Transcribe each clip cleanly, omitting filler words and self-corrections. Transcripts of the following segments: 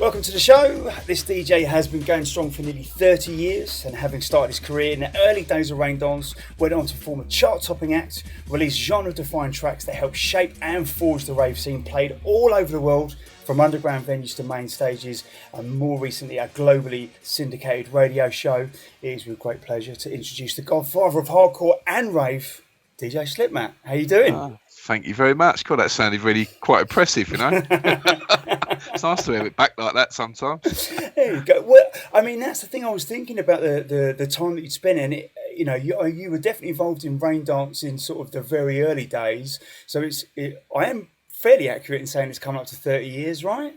Welcome to the show. This DJ has been going strong for nearly 30 years and having started his career in the early days of Raindance, went on to form a chart-topping act, released genre-defined tracks that helped shape and forge the rave scene, played all over the world, from underground venues to main stages, and more recently a globally syndicated radio show. It is with great pleasure to introduce the godfather of hardcore and rave, DJ Slipmatt. How you doing? Thank you very much. God, that sounded really quite impressive, you know. It's nice to have it back like that sometimes. There you go. Well, I mean, that's the thing I was thinking about the time that you'd spent in it. You know, you were definitely involved in Raindance in sort of the very early days. So I am fairly accurate in saying it's come up to 30 years, right?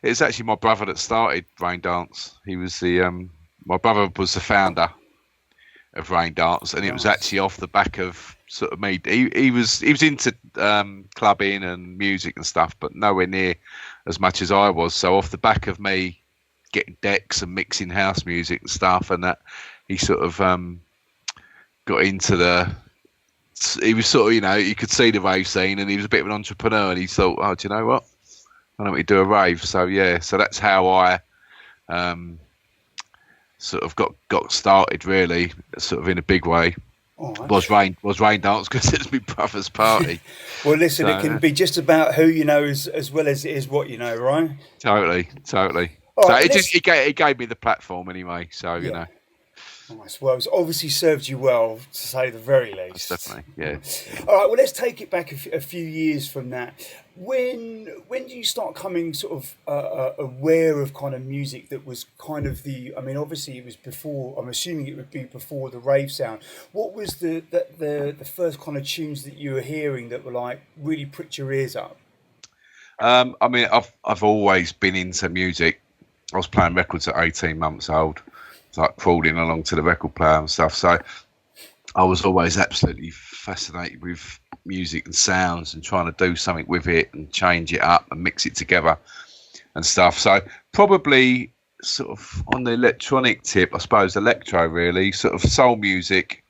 It's actually my brother that started Raindance. He was my brother was the founder of Raindance, and it was actually off the back of sort of me. He was into clubbing and music and stuff, but nowhere near as much as I was. So off the back of me getting decks and mixing house music and stuff, and that, he sort of got into he was sort of, you know, you could see the rave scene, and he was a bit of an entrepreneur, and he thought, oh, do you know what? Why don't we do a rave? So yeah, so that's how I sort of got started, really, sort of in a big way. Right. Was Raindance, because it's my brother's party. Well, listen, so, it can be just about who you know as well as it is what you know, right? Totally. All So right, it gave me the platform anyway. So you know. Nice. Well, it's obviously served you well, to say the very least. Definitely, yeah. All right. Well, let's take it back a few years from that. When do you start coming sort of aware of kind of music that was kind of I mean, obviously it was before. I'm assuming it would be before the rave sound. What was the first kind of tunes that you were hearing that were like really pricked your ears up? I mean, I've always been into music. I was playing records at 18 months old. Like crawling along to the record player and stuff. So I was always absolutely fascinated with music and sounds and trying to do something with it and change it up and mix it together and stuff. So probably sort of on the electronic tip, I suppose electro, really, sort of soul music.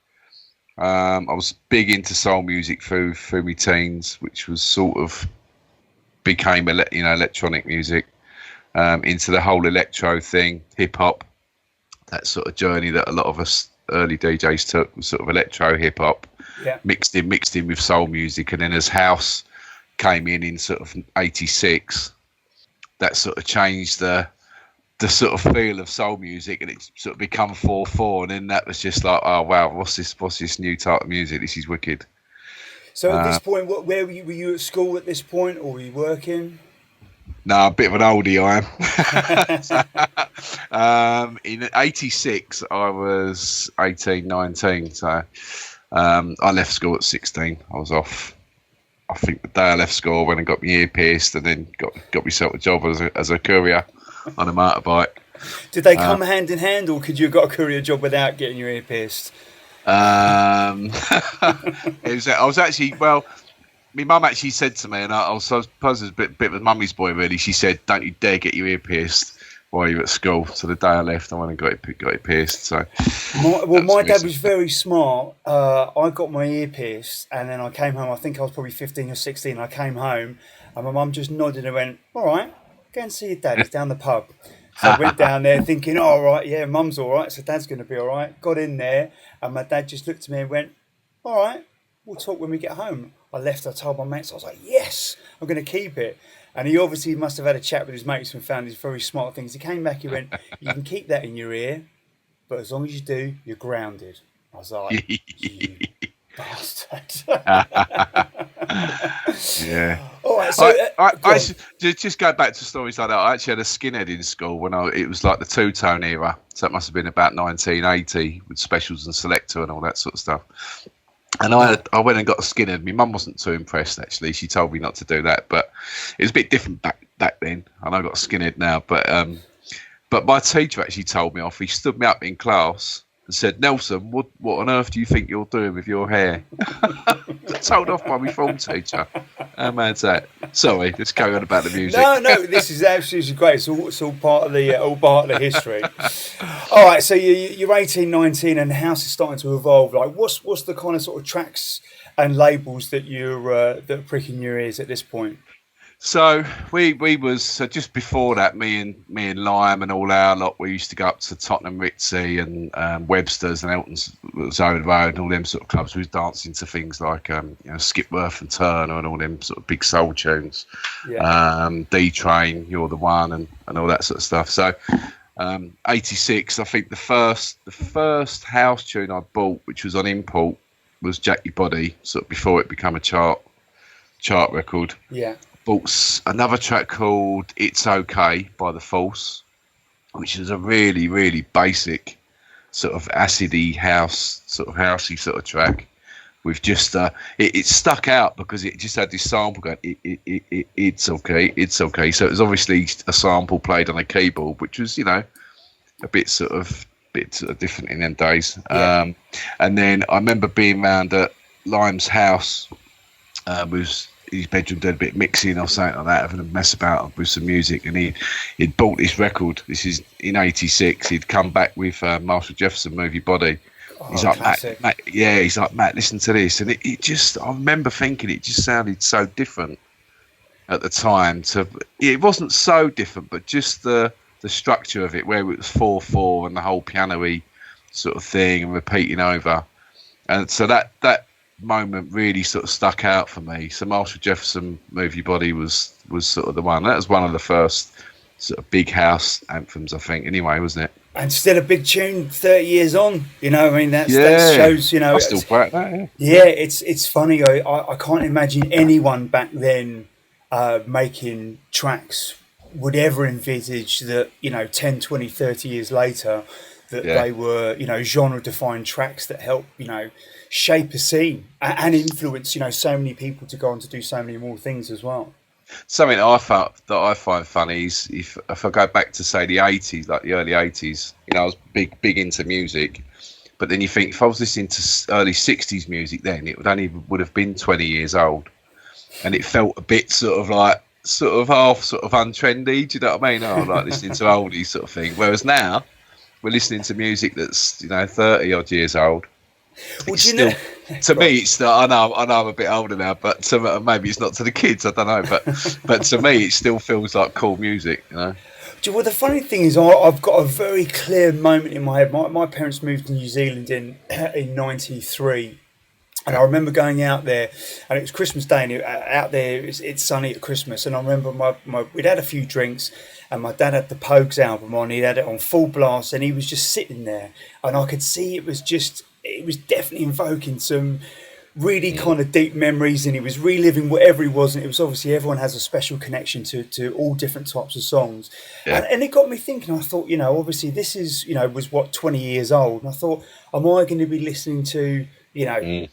I was big into soul music through my teens, which was sort of became electronic music, into the whole electro thing, hip hop. That sort of journey that a lot of us early DJs took was sort of electro hip hop, mixed in with soul music, and then as house came in sort of '86, that sort of changed the sort of feel of soul music, and it sort of become 4/4, and then that was just like, oh wow, what's this new type of music? This is wicked. So at this point, where were you? Were you at school at this point, or were you working? No, a bit of an oldie I am. In '86, I was 18, 19. So I left school at 16. I was off. I think the day I left school, I went and got my ear pierced, and then got myself a job as a courier on a motorbike. Did they come hand in hand, or could you have got a courier job without getting your ear pierced? I was actually, well, my mum actually said to me, and I suppose it was a bit of a mummy's boy, really. She said, don't you dare get your ear pierced while you're at school. So the day I left, I went and got it pierced. So, my dad was very smart. I got my ear pierced, and then I came home. I think I was probably 15 or 16. I came home, and my mum just nodded and went, all right, go and see your dad. He's down the pub. So I went down there thinking, oh, all right, yeah, mum's all right, so dad's going to be all right. Got in there, and my dad just looked at me and went, all right, we'll talk when we get home. I left, I told my mates, I was like, yes, I'm going to keep it. And he obviously must have had a chat with his mates and found these very smart things. He came back, he went, you can keep that in your ear, but as long as you do, you're grounded. I was like, you bastard. Yeah. All right, so... I just go back to stories like that. I actually had a skinhead in school when it was like the two-tone era. So it must have been about 1980 with Specials and Selector and all that sort of stuff. And I went and got a skinhead. My mum wasn't too impressed, actually. She told me not to do that, but it was a bit different back then. I know I've got a skinhead now, but my teacher actually told me off. He stood me up in class and said, Nelson, what on earth do you think you're doing with your hair? Told off by my form teacher. How mad's that? Sorry, let's carry on about the music. No, this is absolutely great. It's all part of the history. All right, so you're 18, 19, and the house is starting to evolve. Like, what's the kind of sort of tracks and labels that that are pricking your ears at this point? So we was so just before that, me and Lime and all our lot, we used to go up to Tottenham Ritzy and Webster's and Elton's Zone Road and all them sort of clubs. We was dancing to things like Skipworth and Turner and all them sort of big soul tunes. D Train, You're the One, and all that sort of stuff. So 86, I think the first house tune I bought, which was on import, was Jack Your Body, sort of before it became a chart record. Yeah. Bought another track called It's Okay by The Force, which is a really, really basic sort of acidy house, sort of housey sort of track. With just it stuck out because it just had this sample going. It's okay, it's okay. So it was obviously a sample played on a keyboard, which was a bit sort of different in them days. Yeah. And then I remember being round at Lime's house, was his bedroom, did a bit of mixing or something like that, having a mess about with some music, and he'd bought this record. This is in '86. He'd come back with Marshall Jefferson, Move Your Body. He's like, Matt, he's like, Matt, listen to this. And it just, I remember thinking it just sounded so different at the time. It wasn't so different, but just the structure of it, where it was 4/4 and the whole piano-y sort of thing and repeating over. And so that moment really sort of stuck out for me. So Marshall Jefferson, Move Your Body was sort of the one. That was one of the first sort of big house anthems, I think, anyway, wasn't it? And still a big tune 30 years on, I mean, that shows, I still play it now, yeah, it's funny. I can't imagine anyone back then making tracks would ever envisage that, 10, 20, 30 years later, that they were, genre-defined tracks that help, shape a scene and influence, so many people to go on to do so many more things as well. Something that I find funny is if I go back to say the 80s, like the early 80s, I was big into music, but then you think if I was listening to early 60s music then, it would have been 20 years old, and it felt a bit sort of half sort of untrendy. Do you know what I mean? I like listening to oldies sort of thing. Whereas now we're listening to music that's 30 odd years old. Well, to me, it's still, I know I'm a bit older now, but maybe it's not to the kids. I don't know, but to me, it still feels like cool music. Well, the funny thing is, I've got a very clear moment in my head. My parents moved to New Zealand in '93. And I remember going out there, and it was Christmas Day, and out there it's sunny at Christmas. And I remember we'd had a few drinks, and my dad had the Pogues album on. He had it on full blast, and he was just sitting there, and I could see it was definitely invoking some really kind of deep memories, and he was reliving whatever he was. And it was obviously everyone has a special connection to all different types of songs, and it got me thinking. I thought, obviously this is was what 20 years old, and I thought, am I going to be listening to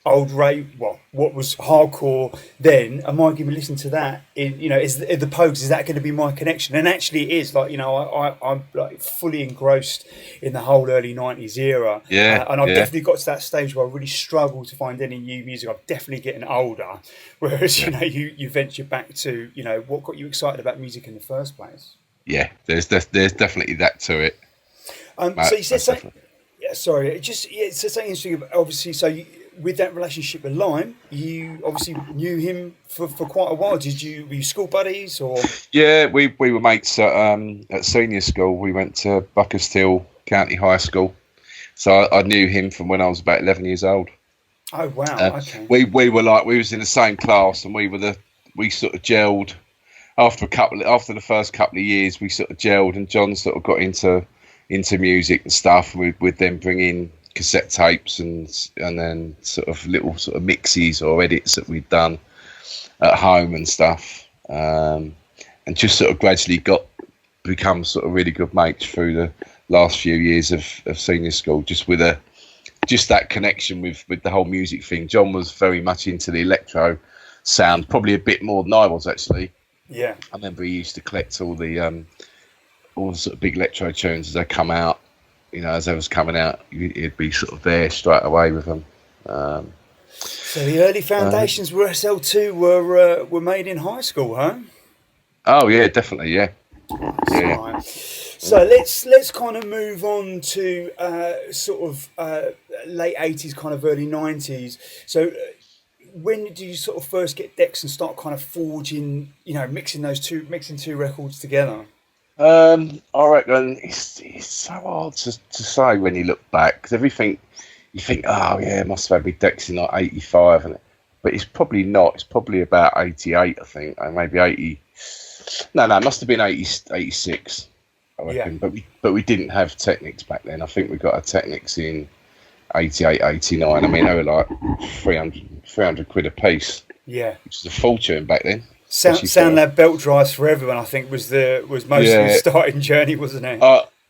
old Rave, what was hardcore then? Am I going to be listening to that? Is the Pogues? Is that going to be my connection? And actually, it is. I'm like fully engrossed in the whole early '90s era. And I've definitely got to that stage where I really struggle to find any new music. I'm definitely getting older. Whereas you venture back to what got you excited about music in the first place. Yeah, there's definitely that to it. So you said something. Yeah, sorry. It's something interesting. Obviously, so with that relationship with Lime, you obviously knew him for quite a while. Were you school buddies or? Yeah, we were mates at senior school. We went to Buckhurst Hill County High School, so I knew him from when I was about 11 years old. Oh wow! Okay. We was in the same class, and we sort of gelled after the first couple of years. We sort of gelled, and John sort of got into music and stuff. We'd then bring in cassette tapes and then sort of little sort of mixes or edits that we'd done at home and stuff, and just sort of gradually become sort of really good mates through the last few years of senior school, just that connection with the whole music thing. John was very much into the electro sound, probably a bit more than I was actually. Yeah, I remember he used to collect all the sort of big electro tunes as they come out. As they was coming out, he'd be sort of there straight away with them. So the early foundations were SL2 were made in high school, huh? Oh yeah, definitely, yeah. Right. So let's kind of move on to sort of late 80s, kind of early 90s. So when did you sort of first get decks and start kind of forging, mixing two records together? I reckon it's so hard to say when you look back, because everything you think, oh yeah, it must have had me decks in like 85, but it's probably not. It's probably about 88, I think, and maybe 80. No, it must have been 80, 86, I reckon. Yeah. But we didn't have Technics back then. I think we got our Technics in 88, 89. I mean, they were like 300 quid a piece. Yeah, which is a fortune back then. SoundLab belt drives for everyone, I think, was most of the starting journey, wasn't it?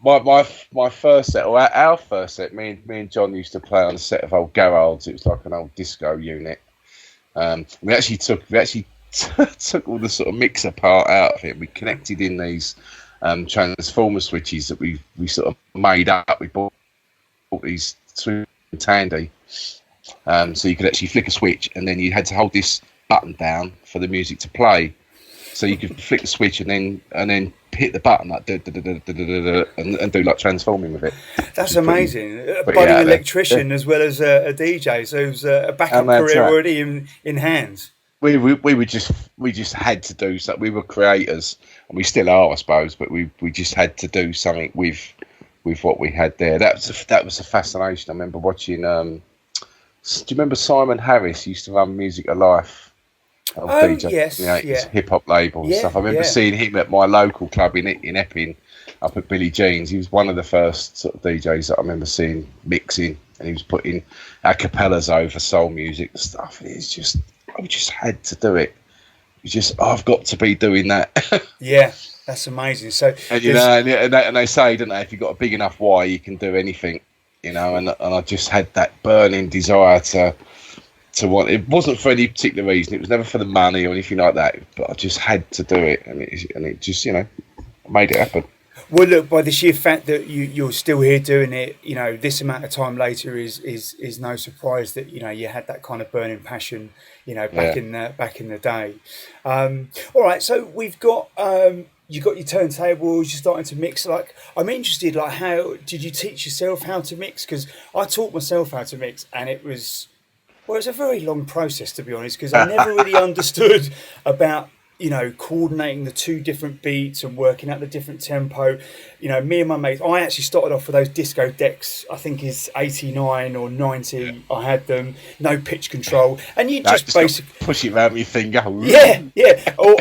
My first set, or our first set, me and John used to play on a set of old Garolds. It was like an old disco unit. We actually took all the sort of mixer part out of it. We connected in these transformer switches that we sort of made up. We bought these through Tandy, so you could actually flick a switch, and then you had to hold this button down for the music to play. So you could flick the switch and then hit the button like and do like transforming with it. That's amazing. A budding electrician as well as a DJ, so it was a backup career already in hands. We just had to do something. We were creators, and we still are, I suppose. But we just had to do something with what we had there. That was a fascination. I remember watching. Do you remember Simon Harris used to run Music of Life? DJ, yes, his hip hop label and stuff. I remember seeing him at my local club in Epping, up at Billy Jean's. He was one of the first sort of DJs that I remember seeing mixing, and he was putting a cappellas over soul music and stuff. It's just, I just had to do it. It's just, I've got to be doing that. Yeah, that's amazing. So, and and they say, don't they, if you've got a big enough why, you can do anything, and I just had that burning desire to want. It wasn't for any particular reason. It was never for the money or anything like that. But I just had to do it, and it just made it happen. Well, look, by the sheer fact that you're still here doing it, this amount of time later is no surprise that you had that kind of burning passion, back in the day. All right, so we've got. You got your turntables. You're starting to mix. Like, I'm interested. Like, how did you teach yourself how to mix? Because I taught myself how to mix, and it was. Well, it's a very long process, to be honest, because I never really understood about, coordinating the two different beats and working out the different tempo. Me and my mates, I actually started off with those disco decks, I think is 89 or 90. Yeah. I had them, no pitch control. And you just basically push it around with your finger. Yeah. Or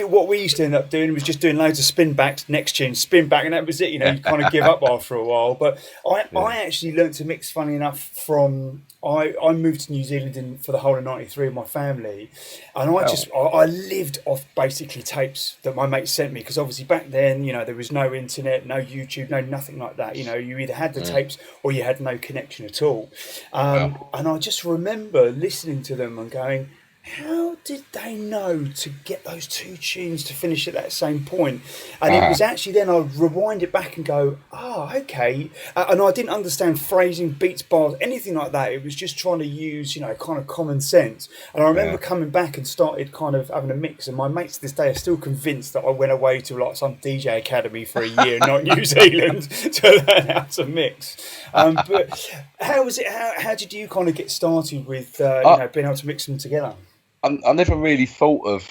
what we used to end up doing was just doing loads of spin backs, next tune, spin back, and that was it. You kind of give up after a while. But I actually learned to mix, funny enough, from... I moved to New Zealand for the whole of '93 with my family, and I lived off basically tapes that my mates sent me, because obviously back then there was no internet, no YouTube, no nothing like that. You either had the tapes or you had no connection at all. And I just remember listening to them and going, how did they know to get those two tunes to finish at that same point? And it was actually then I'd rewind it back and go, okay. And I didn't understand phrasing, beats, bars, anything like that. It was just trying to use, kind of common sense. And I remember coming back and started kind of having a mix. And my mates to this day are still convinced that I went away to like some DJ academy for a year, not New Zealand, to learn how to mix. But how was it? How did you kind of get started with being able to mix them together? I never really thought of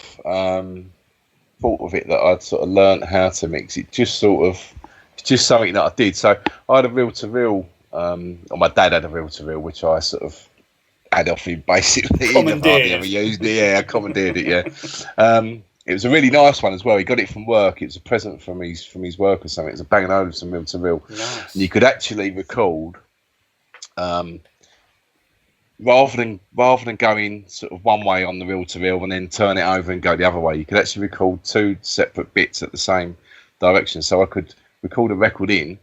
it that I'd sort of learnt how to mix. It's just something that I did. So I had a reel-to-reel, or my dad had a reel-to-reel, which I sort of had off him basically. Commandeered. Never used it. Yeah, I commandeered it. Yeah. It was a really nice one as well. He got it from work. It was a present from his work or something. It was a Bang & Olufsen reel-to-reel. Nice. And you could actually record. Rather than going sort of one way on the reel-to-reel and then turn it over and go the other way, you could actually record two separate bits at the same direction. So I could record a record in,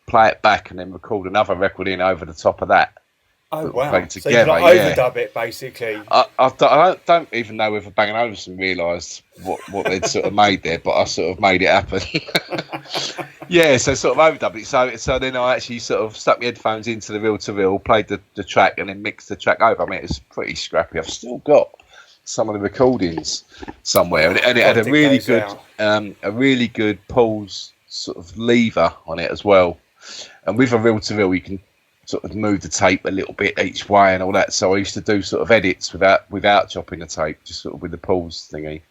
play it back, and then record another record in over the top of that. Oh wow! So you could overdub it basically. I don't even know whether Bang & Olufsen realised what they'd sort of made there, but I sort of made it happen. Yeah, so sort of overdubbed it. So then I actually sort of stuck my headphones into the reel-to-reel, played the track, and then mixed the track over. I mean, it's pretty scrappy. I've still got some of the recordings somewhere, and it had a really good pulse sort of lever on it as well. And with a reel-to-reel, you can sort of move the tape a little bit each way and all that. So I used to do sort of edits without chopping the tape, just sort of with the pause thingy.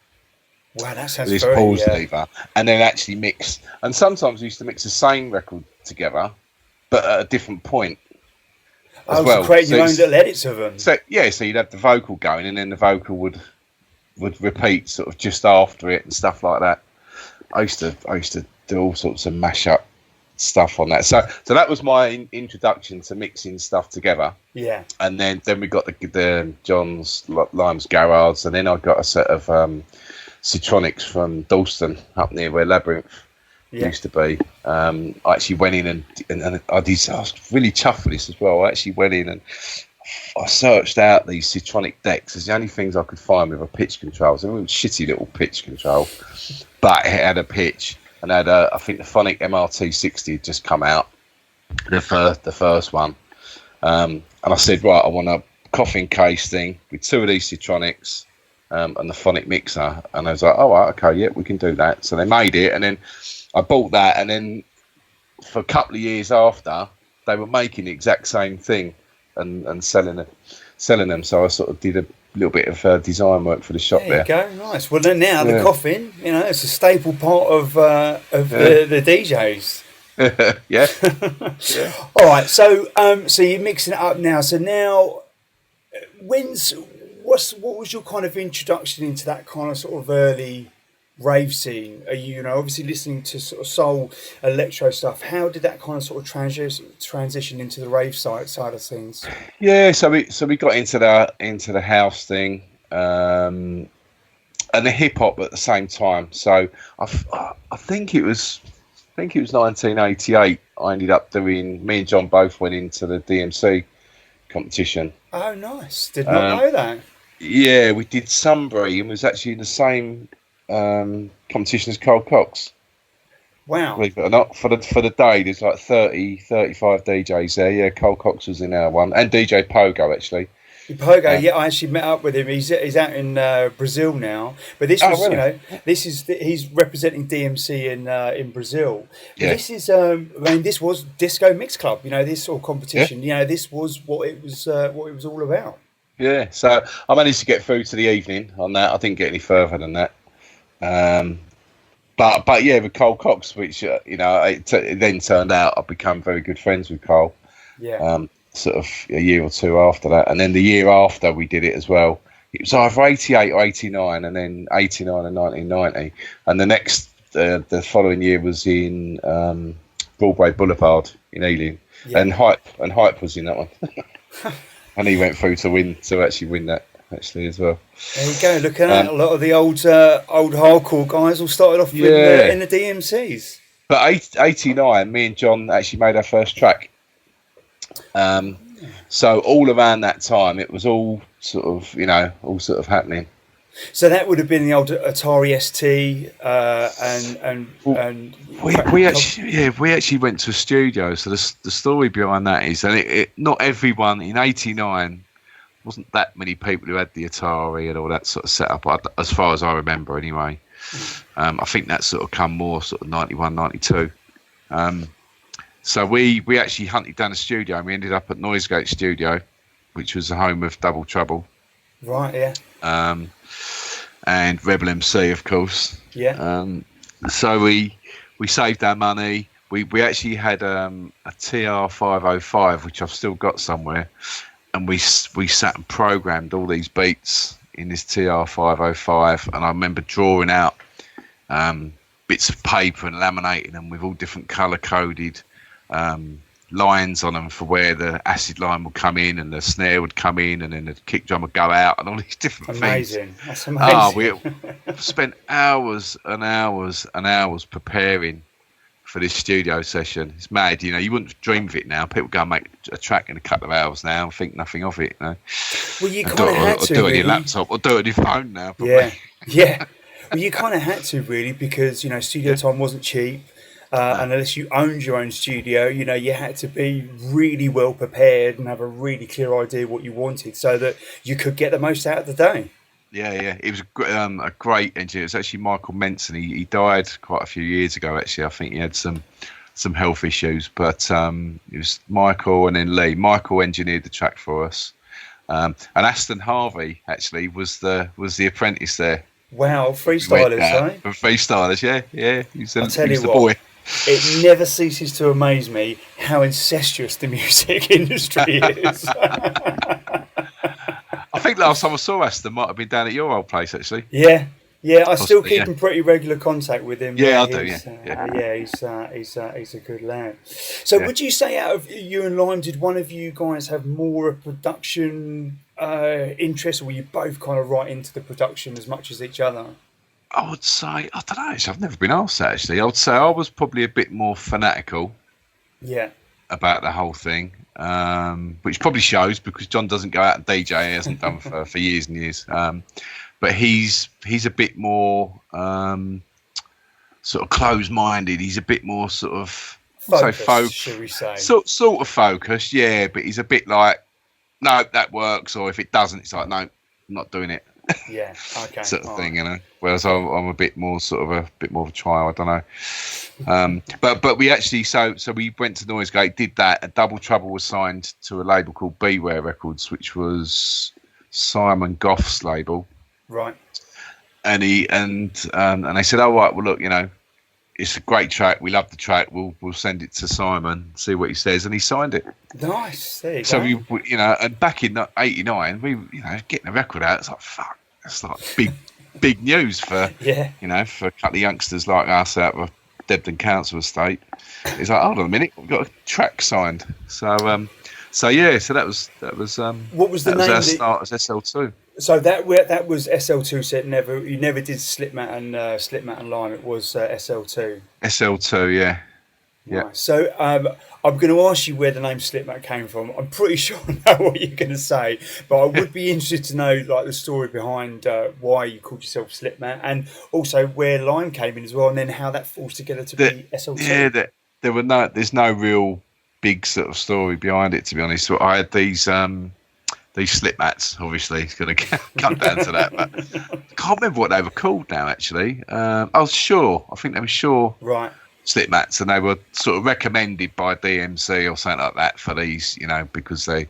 Wow, that sounds this very, pause lever, and then actually mix. And sometimes we used to mix the same record together, but at a different point as well. So create your own little edits of them. So yeah, so you'd have the vocal going, and then the vocal would repeat sort of just after it and stuff like that. I used to do all sorts of mashup stuff on that. So that was my introduction to mixing stuff together. Yeah. And then we got the John's Lime's Garage, and then I got a set of Citronics from Dalston up near where Labyrinth used to be. I actually went in and I was really chuffed with this as well. I actually went in and I searched out these Citronic decks. It's the only things I could find with a pitch control. So it was a shitty little pitch control, but it had a pitch, and had I think the Phonic MRT60 had just come out, the first one. And I said, right, I want a coffin case thing with two of these Citronics. And the Phonic mixer, and I was like, oh, right, okay, yeah, we can do that. So they made it, and then I bought that, and then for a couple of years after, they were making the exact same thing and selling them. So I sort of did a little bit of design work for the shop there. There you go, nice. Well, then now the coffin, it's a staple part of the DJs. Yeah. All right, so you're mixing it up now. So now, what was your kind of introduction into that kind of sort of early rave scene? Are you, obviously listening to sort of soul, electro stuff? How did that kind of sort of transition into the rave side of things? Yeah, so we got into the house thing, and the hip hop at the same time. So I think it was 1988. I ended up doing. Me and John both went into the DMC competition. Oh, nice! Did not know that. Yeah, we did Sunbury, and was actually in the same competition as Carl Cox. Wow. Believe it or not, for the day, there's like 30, 35 DJs there. Yeah, Carl Cox was in our one, and DJ Pogo actually. Pogo, I actually met up with him. He's out in Brazil now, but this was, really? He's representing DMC in Brazil. But Yeah. this is, this was Disco Mix Club. This sort of competition. Yeah. This was what it was all about. Yeah, so I managed to get through to the evening on that. I didn't get any further than that. But yeah, with Carl Cox, which it then turned out I've become very good friends with Carl. Yeah. Sort of a year or two after that, and then the year after we did it as well. It was either 88 or 89, and then 89 and 1990, and the following year was in Broadway Boulevard in Ealing, and Hype was in that one, and he went through to actually win that as well. There you go. Look at that. A lot of the old hardcore guys all started off in the DMCs. But 89, me and John actually made our first track. So all around that time, it was all sort of happening. So that would have been the old Atari ST, we actually went to a studio. So the story behind that is, and not everyone in '89 wasn't that many people who had the Atari and all that sort of setup, as far as I remember anyway. I think that sort of come more sort of 91, 92. So we actually hunted down a studio, and we ended up at Noisegate Studio, which was the home of Double Trouble. Right, yeah. And Rebel MC, of course. Yeah. So we saved our money. We actually had a TR-505, which I've still got somewhere, and we sat and programmed all these beats in this TR-505, and I remember drawing out bits of paper and laminating them with all different colour coded lines on them for where the acid line would come in and the snare would come in and then the kick drum would go out and all these different things. That's amazing. We spent hours and hours and hours preparing for this studio session. It's mad, you wouldn't dream of it now. People go and make a track in a couple of hours now and think nothing of it. Well, you kind of had to. Or do it on your laptop or do it on your phone now. Probably. Yeah. Well, you kind of had to really because, studio time wasn't cheap. And unless you owned your own studio, you had to be really well prepared and have a really clear idea what you wanted so that you could get the most out of the day. Yeah. It was a great engineer. It was actually Michael Menson. He died quite a few years ago, actually. I think he had some some health issues. But it was Michael and then Lee. Michael engineered the track for us, and Aston Harvey actually was the apprentice there. Wow, freestylers, right? Freestylers, yeah. I'll tell you what, boy. It never ceases to amaze me how incestuous the music industry is. I think last time I saw Aston might have been down at your old place, actually. Yeah, I still keep in pretty regular contact with him. Yeah, I do. Yeah, he's a good lad. So, would you say out of you and Lime, did one of you guys have more of production interest, or were you both kind of right into the production as much as each other? I would say, I don't know. I've never been asked that, actually. I would say I was probably a bit more fanatical. Yeah. About the whole thing, which probably shows because John doesn't go out and DJ. He hasn't done for years and years. But he's a bit more sort of closed-minded. He's a bit more sort of focused, shall we say? Sort of focused, yeah. But he's a bit like, no, that works, or if it doesn't, it's like, no, I'm not doing it. Yeah, okay. Sort of thing, you know. Whereas I'm a bit more of a trial. I don't know. But we actually so we went to Noisegate, did that. And Double Trouble was signed to a label called Beware Records, which was Simon Goff's label. Right. And they said, "Oh right, well look, you know, it's a great track. We love the track. We'll send it to Simon, see what he says," and he signed it. Nice. There you so go. we, you know, and back in '89, we, you know, getting a record out, it's like fuck. It's like big news for you know, for a couple of youngsters like us out of a Debden Council estate. It's like, hold on a minute, we've got a track signed. So that was what was the name? Our start as SL2. So that was SL2. So you never did Slipmatt and Lime. It was SL2. SL2, yeah. Yeah. Nice. So I'm going to ask you where the name Slipmatt came from. I'm pretty sure I know what you're going to say, but I would be interested to know like the story behind why you called yourself Slipmatt, and also where Lime came in as well, and then how that falls together to be SL2. Yeah, there's no real big sort of story behind it, to be honest. So I had these Slipmats. Obviously, it's going to come down to that, but I can't remember what they were called now. Actually, I was sure. I think they were sure. Right. Slipmats, and they were sort of recommended by DMC or something like that for these, you know, because they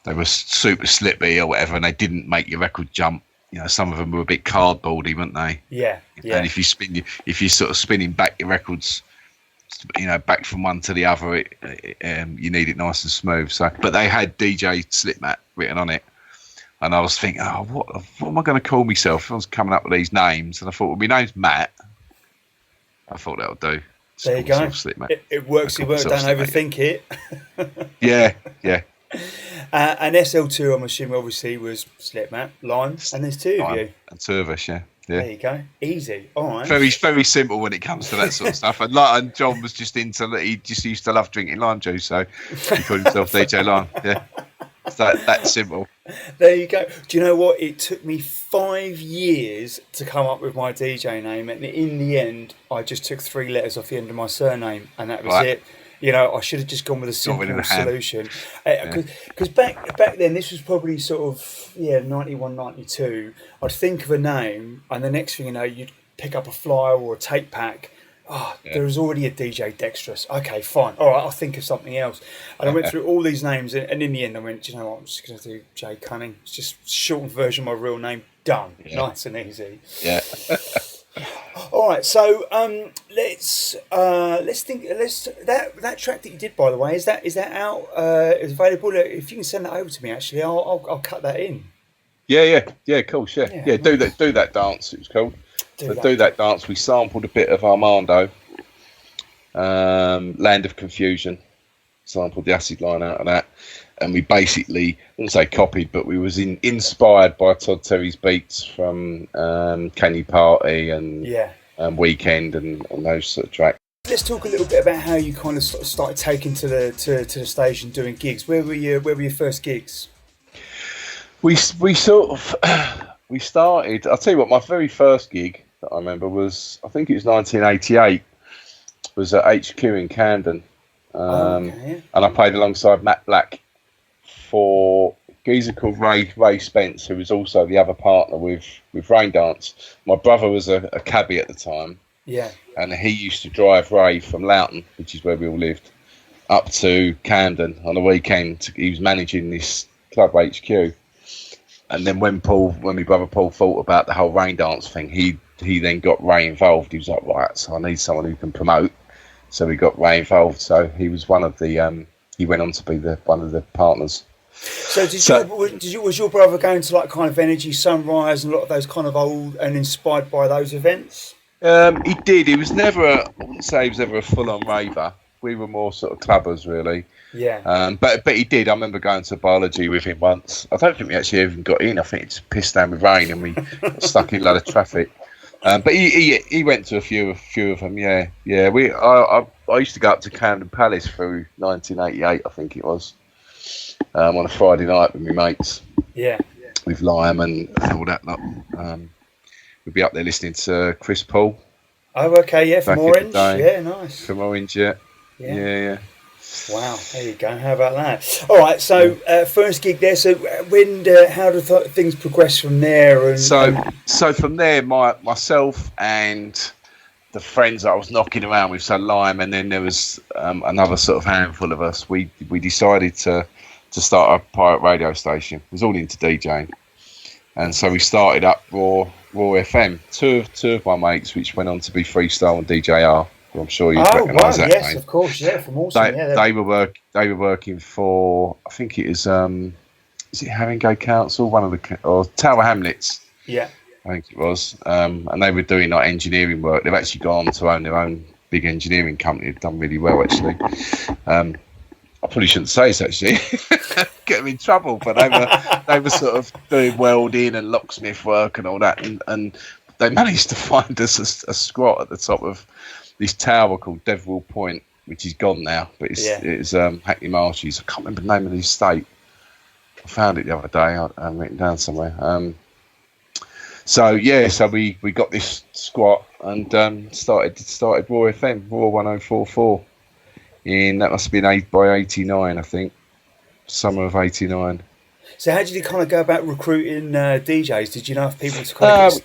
were super slippy or whatever, and they didn't make your record jump. You know, some of them were a bit cardboardy, weren't they? Yeah. And if you're sort of spinning back your records, you know, back from one to the other, you need it nice and smooth. So, but they had DJ Slipmatt written on it, and I was thinking, oh, what am I going to call myself? I was coming up with these names, and I thought, well, my name's Matt. I thought that would do. There you go. It works. Don't overthink it. Yeah. And SL2, I'm assuming, obviously, was Slipmatt, Lime, and there's two of you. And two of us, yeah. There you go. Easy. All right. Very, very simple when it comes to that sort of stuff. And John was just he just used to love drinking lime juice, so he called himself DJ Lime. Yeah. It's that simple. There you go. Do you know what? It took me 5 years to come up with my DJ name, and in the end, I just took 3 letters off the end of my surname, and that was it. You know, I should have just gone with a simple solution. Because back then, this was probably sort of 91, 92. I'd think of a name, and the next thing you know, you'd pick up a flyer or a tape pack. There was already a DJ Dexterous. Okay, fine. All right, I'll think of something else. And I went through all these names, and in the end, I went, do you know what? I'm just going to do J Cunning. It's just a shortened version of my real name. Done. Yeah. Nice and easy. Yeah. All right, so let's think. That track that you did, by the way, is that out? Is available? If you can send that over to me, actually, I'll cut that in. Yeah. Cool. Yeah. Do that dance. It was called. Do that dance. We sampled a bit of Armando, Land of Confusion. Sampled the acid line out of that, and we basically, I wouldn't say copied, but we was inspired by Todd Terry's beats from Can You Party and Weekend and those sort of tracks. Let's talk a little bit about how you kind of started taking to the stage and doing gigs. Where were your first gigs? We started. I'll tell you what. My very first gig that I remember was, I think it was 1988. Was at HQ in Camden. And I played alongside Matt Black for a geezer called Ray Spence, who was also the other partner with Raindance. My brother was a cabbie at the time, Yeah. And he used to drive Rave from Loughton, which is where we all lived, up to Camden on the weekend. He was managing this club HQ. And then when my brother Paul thought about the whole Raindance thing, he then got Ray involved. He was like, right, so I need someone who can promote. So we got Ray involved. So he was one of the. He went on to be one of the partners. So was your brother going to like kind of Energy Sunrise and a lot of those kind of old and inspired by those events? He did. He was never. I wouldn't say he was ever a full-on raver. We were more sort of clubbers, really. Yeah. But he did. I remember going to biology with him once. I don't think we actually even got in. I think it just pissed down with rain and we got stuck in a lot of traffic. But he went to a few of them. Yeah. I used to go up to Camden Palace through 1988. I think it was on a Friday night with my mates. Yeah. With Lime and all that lot. We'd be up there listening to Chris Paul. Oh, okay, yeah, from Orange. Yeah, nice. From Orange, yeah. Wow, there you go. How about that? All right, so first gig there. So how do things progress from there? And so from there, myself and the friends that I was knocking around with, so Lime, and then there was another sort of handful of us. We decided to start a pirate radio station. It was all into DJing, and so we started up Raw FM. Two of my mates, which went on to be Freestyle and DJR. I'm sure you recognise that. Yes, name. Of course, yeah, from Awesome. They were working for, I think it is it Haringey Council, or Tower Hamlets. Yeah, I think it was, and they were doing like engineering work. They've actually gone to own their own big engineering company. They've done really well, actually. I probably shouldn't say this, actually. Get them in trouble, but they were sort of doing welding and locksmith work and all that, and they managed to find us a squat at the top of this tower called Deverill Point, which is gone now, but it's Hackney Marshes. I can't remember the name of the estate. I found it the other day. I'm written down somewhere. So we got this squat and started Raw FM, Raw 1044. That must have been by 89, I think, summer of 89. So how did you kind of go about recruiting DJs? Did you know if people to kind of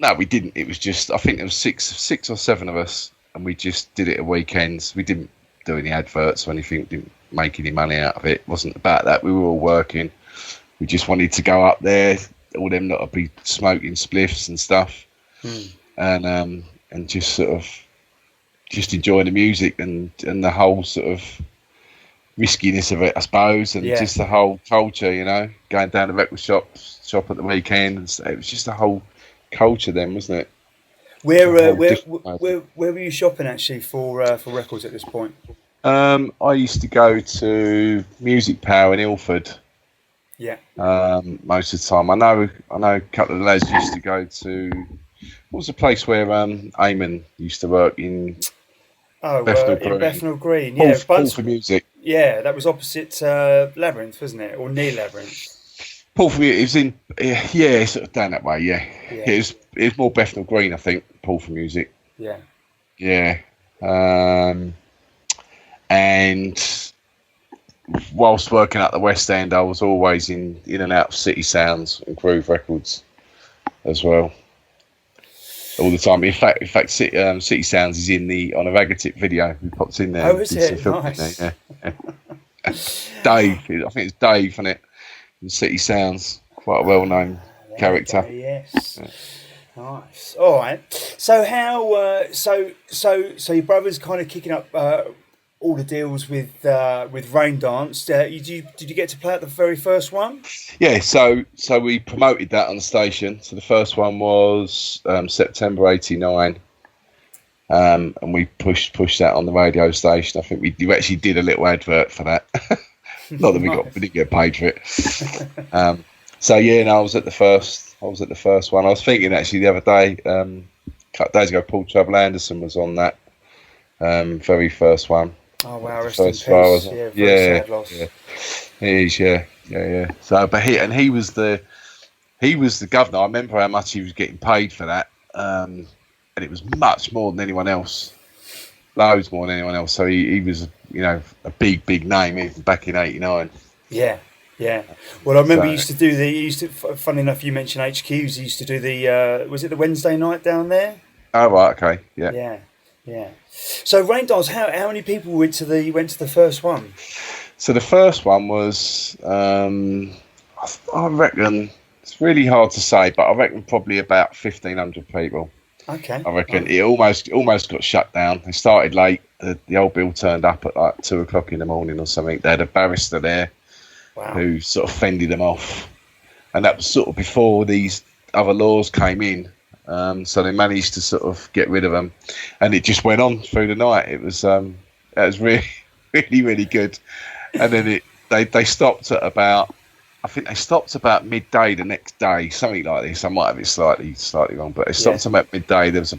No, we didn't. It was just, I think there was six or seven of us, and we just did it at weekends. We didn't do any adverts or anything. Didn't make any money out of it. It wasn't about that. We were all working. We just wanted to go up there, all them lot would be smoking spliffs and stuff, and just sort of just enjoy the music and the whole sort of riskiness of it, I suppose, and just the whole culture, going down the record shop at the weekend, and it was just the whole culture then, wasn't it? Where were you shopping actually for records at this point? I used to go to Music Power in Ilford. Yeah. Most of the time, I know a couple of the lads used to go to. What was the place where Eamon used to work in? Bethnal Green. Yeah, Paul for Music. Yeah, that was opposite Labyrinth, wasn't it, or near Labyrinth? Paul for Music. It was in sort of down that way. Yeah. It was more Bethnal Green, I think. Paul for Music. Yeah. Yeah. And whilst working at the West End, I was always in and out of City Sounds and Groove Records as well, all the time. In fact, City Sounds is on a Ragatip video. We popped in there. Oh, is it? Nice. Yeah. Dave, I think it's Dave, isn't it? In City Sounds, quite a well-known character. Yes. Yeah. Nice. All right. So how? So your brother's kind of kicking up all the deals with Raindance. Did you get to play at the very first one? Yeah. So we promoted that on the station. So the first one was September '89, and we pushed that on the radio station. I think we actually did a little advert for that. Not that we didn't get paid for it. I was at the first one. I was thinking actually the other day, a couple of days ago, Paul Trouble Anderson was on that very first one. Oh wow! Rest in peace. Sad loss. Yeah. He is, yeah. So, but he was the governor. I remember how much he was getting paid for that, and it was much more than anyone else. Loads more than anyone else. So he was, a big name even back in '89. Yeah. Well, I remember he used to. Funny enough, you mentioned HQs. He used to do was it the Wednesday night down there? Oh right, okay, yeah. Yeah, yeah. So Raindance, how many people went to the first one? So the first one was, I reckon it's really hard to say, but I reckon probably about 1,500 people. Okay. I reckon Right. it almost got shut down. They started late. The old bill turned up at like 2 o'clock in the morning or something. They had a barrister there Wow. who sort of fended them off, and that was sort of before these other laws came in. So they managed to sort of get rid of them, and it just went on through the night. It was really really good. And then they stopped at about, I think they stopped about midday the next day, something like this. I might have it slightly wrong, but they stopped about midday. There was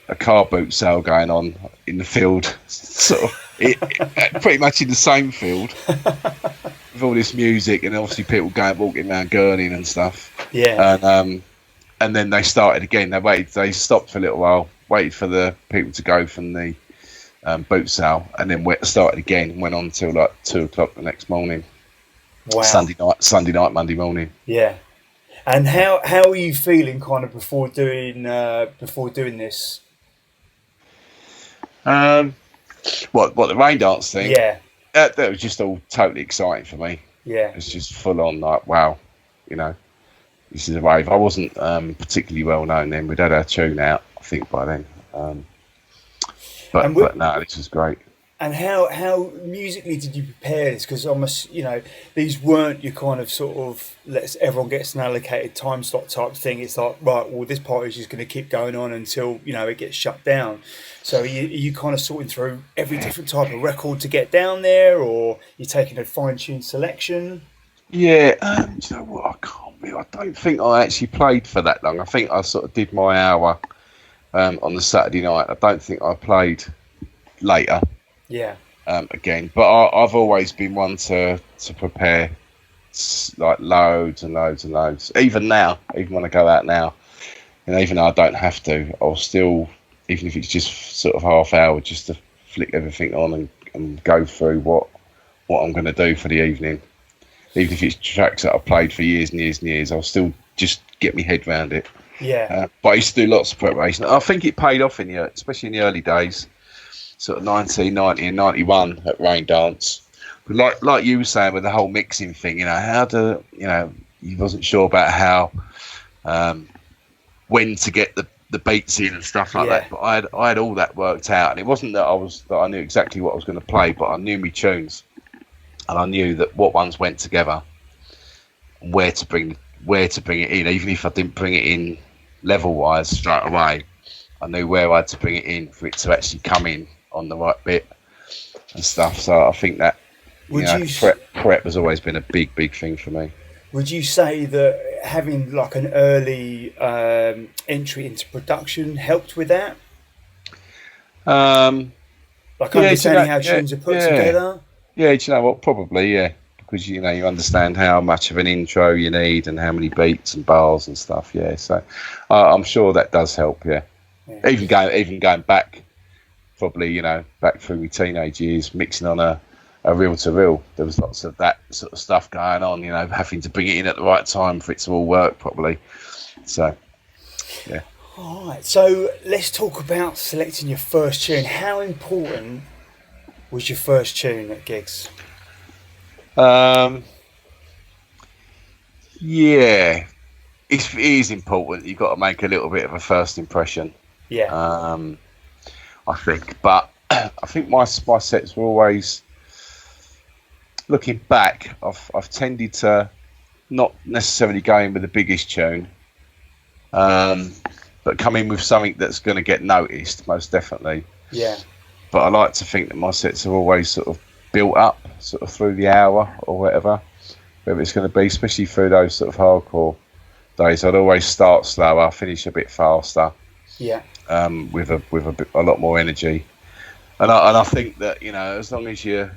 a car boot sale going on in the field, sort of pretty much in the same field, with all this music and obviously people walking around gurning and stuff. Yeah. And then they started again. They stopped for a little while, waited for the people to go from the boot sale, and then started again and went on till like 2 o'clock the next morning. Wow. Sunday night, Monday morning. Yeah. And how are you feeling kind of before doing this? What the Raindance thing? Yeah. That was just all totally exciting for me. Yeah. It's just full on, like, wow, this is a rave. I wasn't particularly well known then. We'd had our tune out, I think, by then. But no, this was great. And how musically did you prepare this? Because almost, these weren't your kind of sort of everyone gets an allocated time slot type thing. It's like, right, well, this party is just going to keep going on until, it gets shut down. So are you kind of sorting through every different type of record to get down there, or you're taking a fine-tuned selection? Yeah, do you know what? I don't think I actually played for that long. I think I sort of did my hour on the Saturday night. I don't think I played later. Yeah. Again, but I've always been one to prepare like loads and loads and loads. Even now, even when I go out now, even though I don't have to, I'll still, even if it's just sort of half hour, just to flick everything on and go through what I'm going to do for the evening. Even if it's tracks that I've played for years and years and years, I'll still just get my head around it. Yeah. But I used to do lots of preparation. I think it paid off especially in the early days, sort of 1990 and 91 at Raindance. But like you were saying with the whole mixing thing, you wasn't sure about how, when to get the beats in and stuff like that. But I had all that worked out, and it wasn't that I knew exactly what I was going to play, but I knew my tunes. And I knew that what ones went together, where to bring it in. Even if I didn't bring it in level wise straight away, I knew where I had to bring it in for it to actually come in on the right bit and stuff. So I think that prep has always been a big thing for me. Would you say that having like an early entry into production helped with that? Like understanding how tunes are put together? Yeah, do you know what? Probably, yeah. Because, you understand how much of an intro you need and how many beats and bars and stuff, yeah. So I'm sure that does help, yeah. Even going back, probably, back through my teenage years, mixing on a reel-to-reel. There was lots of that sort of stuff going on, having to bring it in at the right time for it to all work properly. So, yeah. All right, so let's talk about selecting your first tune. How important was your first tune at gigs? Yeah, it is important. You've got to make a little bit of a first impression. Yeah. I think, but I think my sets were always, looking back, I've tended to not necessarily go in with the biggest tune, but come in with something that's going to get noticed, most definitely. Yeah. But I like to think that my sets are always sort of built up sort of through the hour or whatever it's going to be, especially through those sort of hardcore days. I'd always start slower, finish a bit faster. Yeah. With a lot more energy. And I think that, as long as you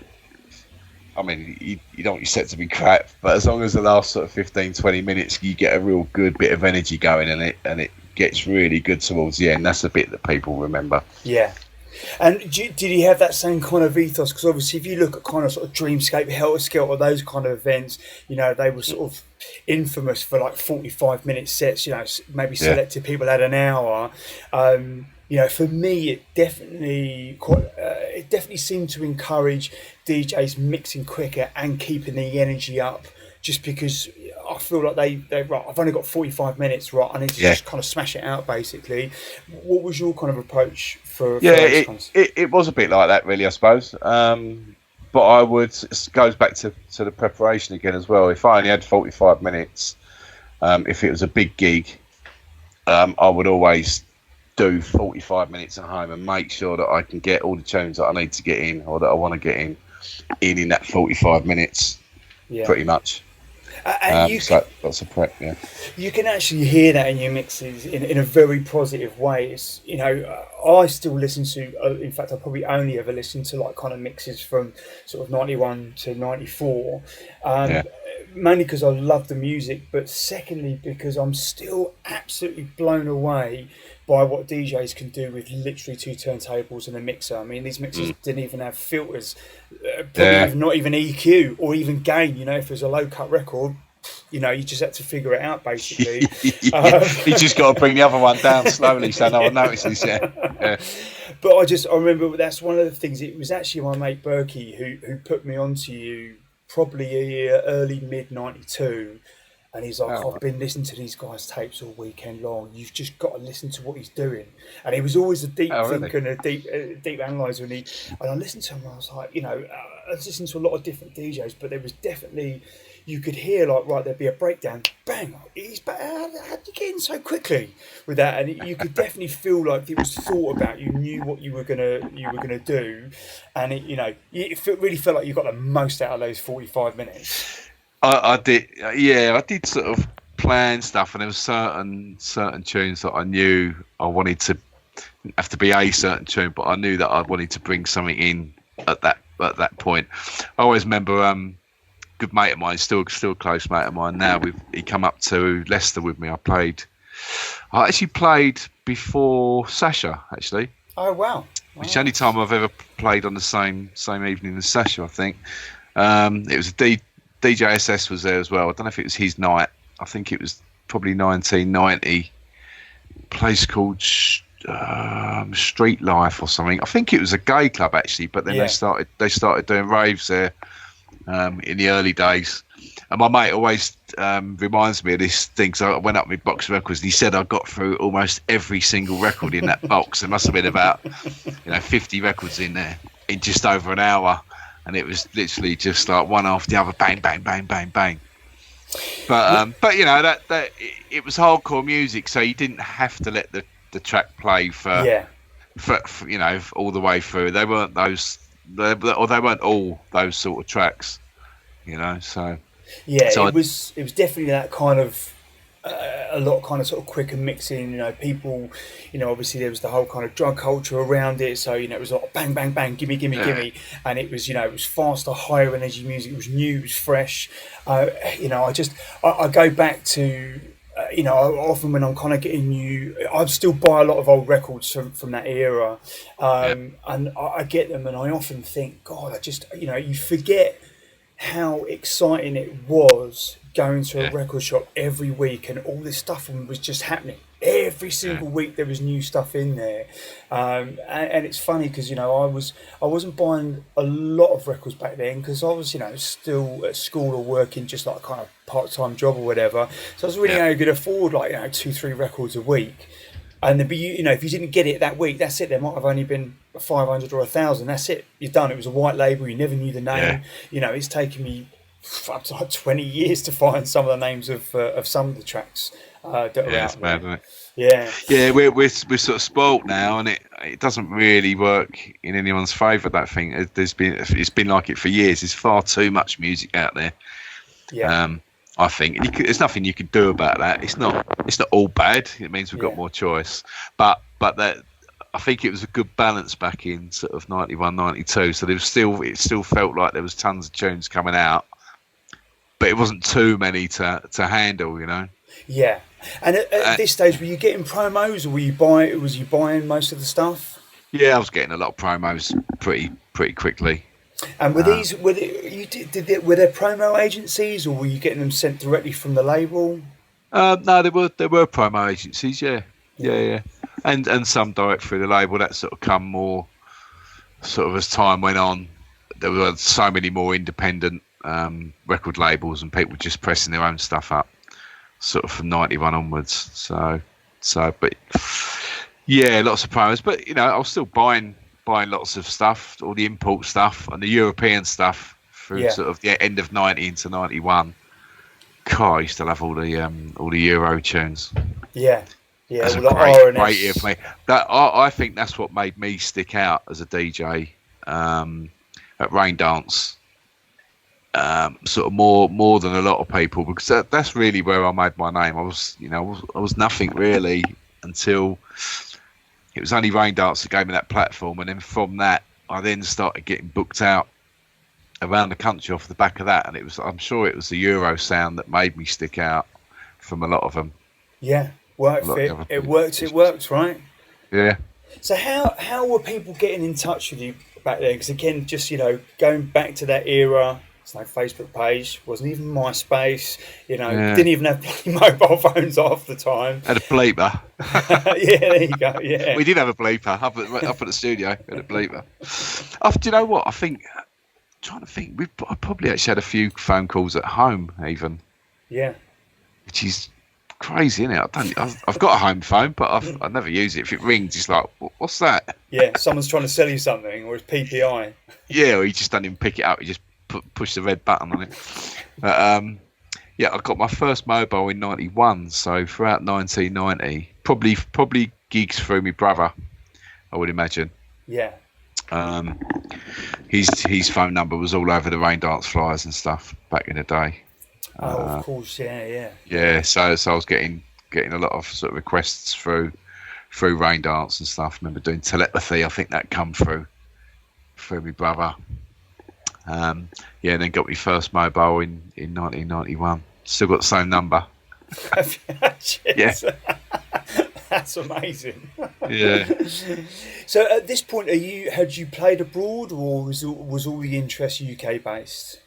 don't want your set to be crap, but as long as the last sort of 15-20 minutes you get a real good bit of energy going in it and it gets really good towards the end, that's the bit that people remember. Yeah. And did he have that same kind of ethos? Because obviously, if you look at kind of sort of Dreamscape, Helter Skelter, those kind of events, you know, they were sort of infamous for like 45-minute sets. You know, maybe selected people had an hour. You know, for me, it definitely seemed to encourage DJs mixing quicker and keeping the energy up. Just because I feel like they right, I've only got 45 minutes, right? I need to just kind of smash it out, basically. What was your kind of approach for it was a bit like that, really, I suppose. But I would, it goes back to the preparation again as well. If I only had 45 minutes, if it was a big gig, I would always do 45 minutes at home and make sure that I can get all the tunes that I need to get in or that I want to get in that 45 minutes, pretty much. So that's a prep, You can actually hear that in your mixes in a very positive way. It's, you know, I still listen to, in fact, I probably only ever listen to like kind of mixes from sort of 91 to 94, mainly because I love the music, but secondly, because I'm still absolutely blown away by what DJs can do with literally 2 turntables and a mixer. I mean, these mixers didn't even have filters, probably not even EQ or even gain. You know, if it was a low cut record, you know, you just had to figure it out, basically. You just got to bring the other one down slowly so no one notices. But I remember that's one of the things. It was actually my mate Berkey who put me onto you probably early mid '92. And he's like, I've been listening to these guys' tapes all weekend long. You've just got to listen to what he's doing. And he was always a deep thinker and a deep analyzer. And I listened to him and I was like, you know, I was listening to a lot of different DJs, but there was definitely, you could hear like, right, there'd be a breakdown, bang, he's back. How did you get in so quickly with that? And you could definitely feel like it was thought about. You knew what you were gonna do, and it really felt like you got the most out of those 45 minutes. I did sort of plan stuff, and there was certain tunes that I knew I wanted to have to be a certain tune, but I knew that I wanted to bring something in at that point. I always remember good mate of mine, still a close mate of mine now. He come up to Leicester with me. I actually played before Sasha, actually. Oh wow! Which is the only time I've ever played on the same evening as Sasha, I think. It was a DJ SS was there as well. I don't know if it was his night. I think it was probably 1990. A place called Street Life or something. I think it was a gay club actually, but then they started doing raves there in the early days. And my mate always reminds me of this thing. So I went up with box of records and he said I got through almost every single record in that box. There must have been about 50 records in there in just over an hour. And it was literally just like one after the other, bang, bang, bang, bang, bang. But that it was hardcore music, so you didn't have to let the track play for all the way through. They weren't they weren't all those sort of tracks, So it was definitely that kind of. A lot kind of sort of quicker mixing, people, obviously there was the whole kind of drug culture around it, so it was like bang bang bang, gimme, and it was it was faster, higher energy music. It was new, it was fresh. I go back to often when I'm kind of getting new, I still buy a lot of old records from that era, and I get them and I often think, God, I just you forget how exciting it was going to a record shop every week and all this stuff was just happening. Every single week there was new stuff in there. And it's funny because, I wasn't buying a lot of records back then because I was, still at school or working just like kind of part-time job or whatever. So I was really only going to afford 2-3 records a week. And if you didn't get it that week, that's it. There might have only been 500 or 1,000. That's it. You're done. It was a white label. You never knew the name. It's taken me up to 20 years to find some of the names of some of the tracks that are out there. Bad, isn't it? We're sort of spoilt now, and it doesn't really work in anyone's favour. That thing it's been like it for years. There's far too much music out there. I think there's nothing you can do about that. It's not all bad. It means we've got more choice, but that I think it was a good balance back in sort of 91, 92. So it still felt like there was tons of tunes coming out, but it wasn't too many to handle, Yeah, and at this stage, were you getting promos, or was you buying most of the stuff? Yeah, I was getting a lot of promos pretty quickly. And were these were there promo agencies, or were you getting them sent directly from the label? No, there were promo agencies, yeah, and some direct through the label. That sort of come more sort of as time went on. There were so many more independent record labels and people just pressing their own stuff up, sort of from '91 onwards. So, but yeah, lots of promos. But I was still buying lots of stuff, all the import stuff and the European stuff through sort of the end of '90 into '91. God, I used to love all the Euro tunes. Yeah, that's well, a great year for me. That I think that's what made me stick out as a DJ at Raindance. Sort of more than a lot of people, because that's really where I made my name. I was nothing really until it was only Raindance that gave me that platform, and then from that I then started getting booked out around the country off the back of that, and I'm sure it was the Euro sound that made me stick out from a lot of them. Yeah, it worked, right? Yeah. So how were people getting in touch with you back then? Because again, just going back to that era, it's no Facebook page, wasn't even MySpace. Didn't even have bloody mobile phones half the time. Had a bleeper. Yeah, there you go. Yeah, we did have a bleeper up at the studio. Had a bleeper. Do you know what? I'm trying to think. I probably actually had a few phone calls at home, even. Yeah. Which is crazy, isn't it? I've got a home phone, but I never use it. If it rings, it's like, what's that? Yeah, someone's trying to sell you something, or it's PPI. Yeah, or you just don't even pick it up. You just push the red button on it. But I got my first mobile in '91. So throughout 1990, probably gigs through my brother, I would imagine. Yeah. His phone number was all over the Raindance flyers and stuff back in the day. Oh, of course, yeah. Yeah, so I was getting a lot of sort of requests through Raindance and stuff. I remember doing telepathy. I think that come through my brother. And then got my first mobile in 1991. Still got the same number. Yeah. That's amazing. Yeah. So at this point, had you played abroad, or was all the interest UK based?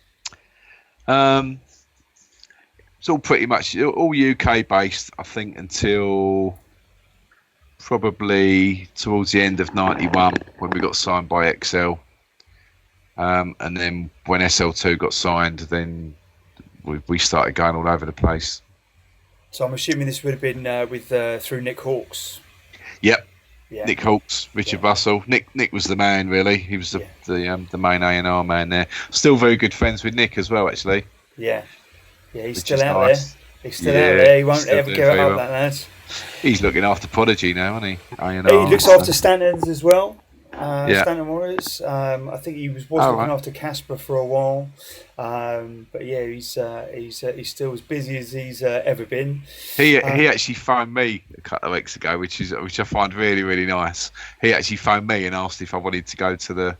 It's all pretty much all UK based, I think, until probably towards the end of '91 when we got signed by XL. And then when SL2 got signed, then we started going all over the place. So I'm assuming this would have been through Nick Hawkes. Yep. Yeah. Nick Hawkes, Richard Russell. Nick was the man, really. He was the main A&R man there. Still very good friends with Nick as well, actually. Yeah. Yeah, he's still out there. He's still out there. He won't ever give up, that lad. He's looking after Prodigy now, isn't he? A&R, he looks after Stanton's as well. Stanton Warriors. I think he was looking after Casper for a while, but yeah, he's still as busy as he's ever been. He actually phoned me a couple of weeks ago, which I find really, really nice. He actually phoned me and asked if I wanted to go to the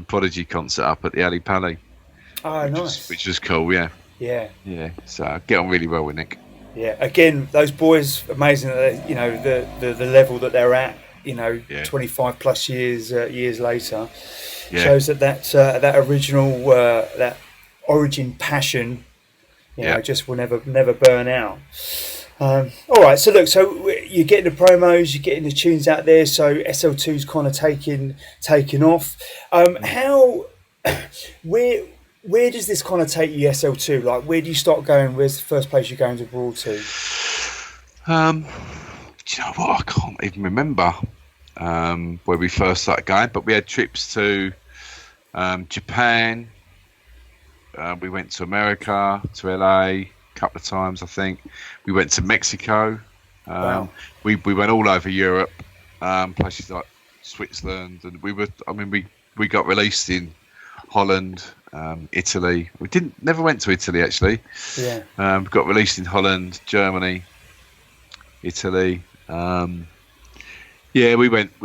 Prodigy concert up at the Ali Pali. Oh, nice. Which was cool, yeah. Yeah. Yeah. So I get on really well with Nick. Yeah. Again, those boys, amazing. The level that they're at. 25 plus years later, shows that original that origin passion, just will never burn out. All right, so look, so you're getting the promos, you're getting the tunes out there, so SL2's kind of taking off. Where does this kind of take you, SL2? Like, where do you start going? Where's the first place you're going abroad to? Do you know what? I can't even remember where we first started going, but we had trips to Japan. We went to America, to LA a couple of times, I think. We went to Mexico. Wow. We went all over Europe, places like Switzerland, and we got released in Holland, Italy. We never went to Italy actually. Yeah. We got released in Holland, Germany, Italy. We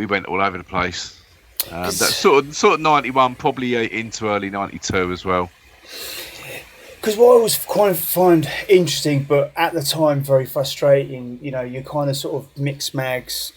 went all over the place. That's sort of 91, probably into early 92 as well. Because what I always kind of find interesting, but at the time very frustrating, you kind of sort of mix mags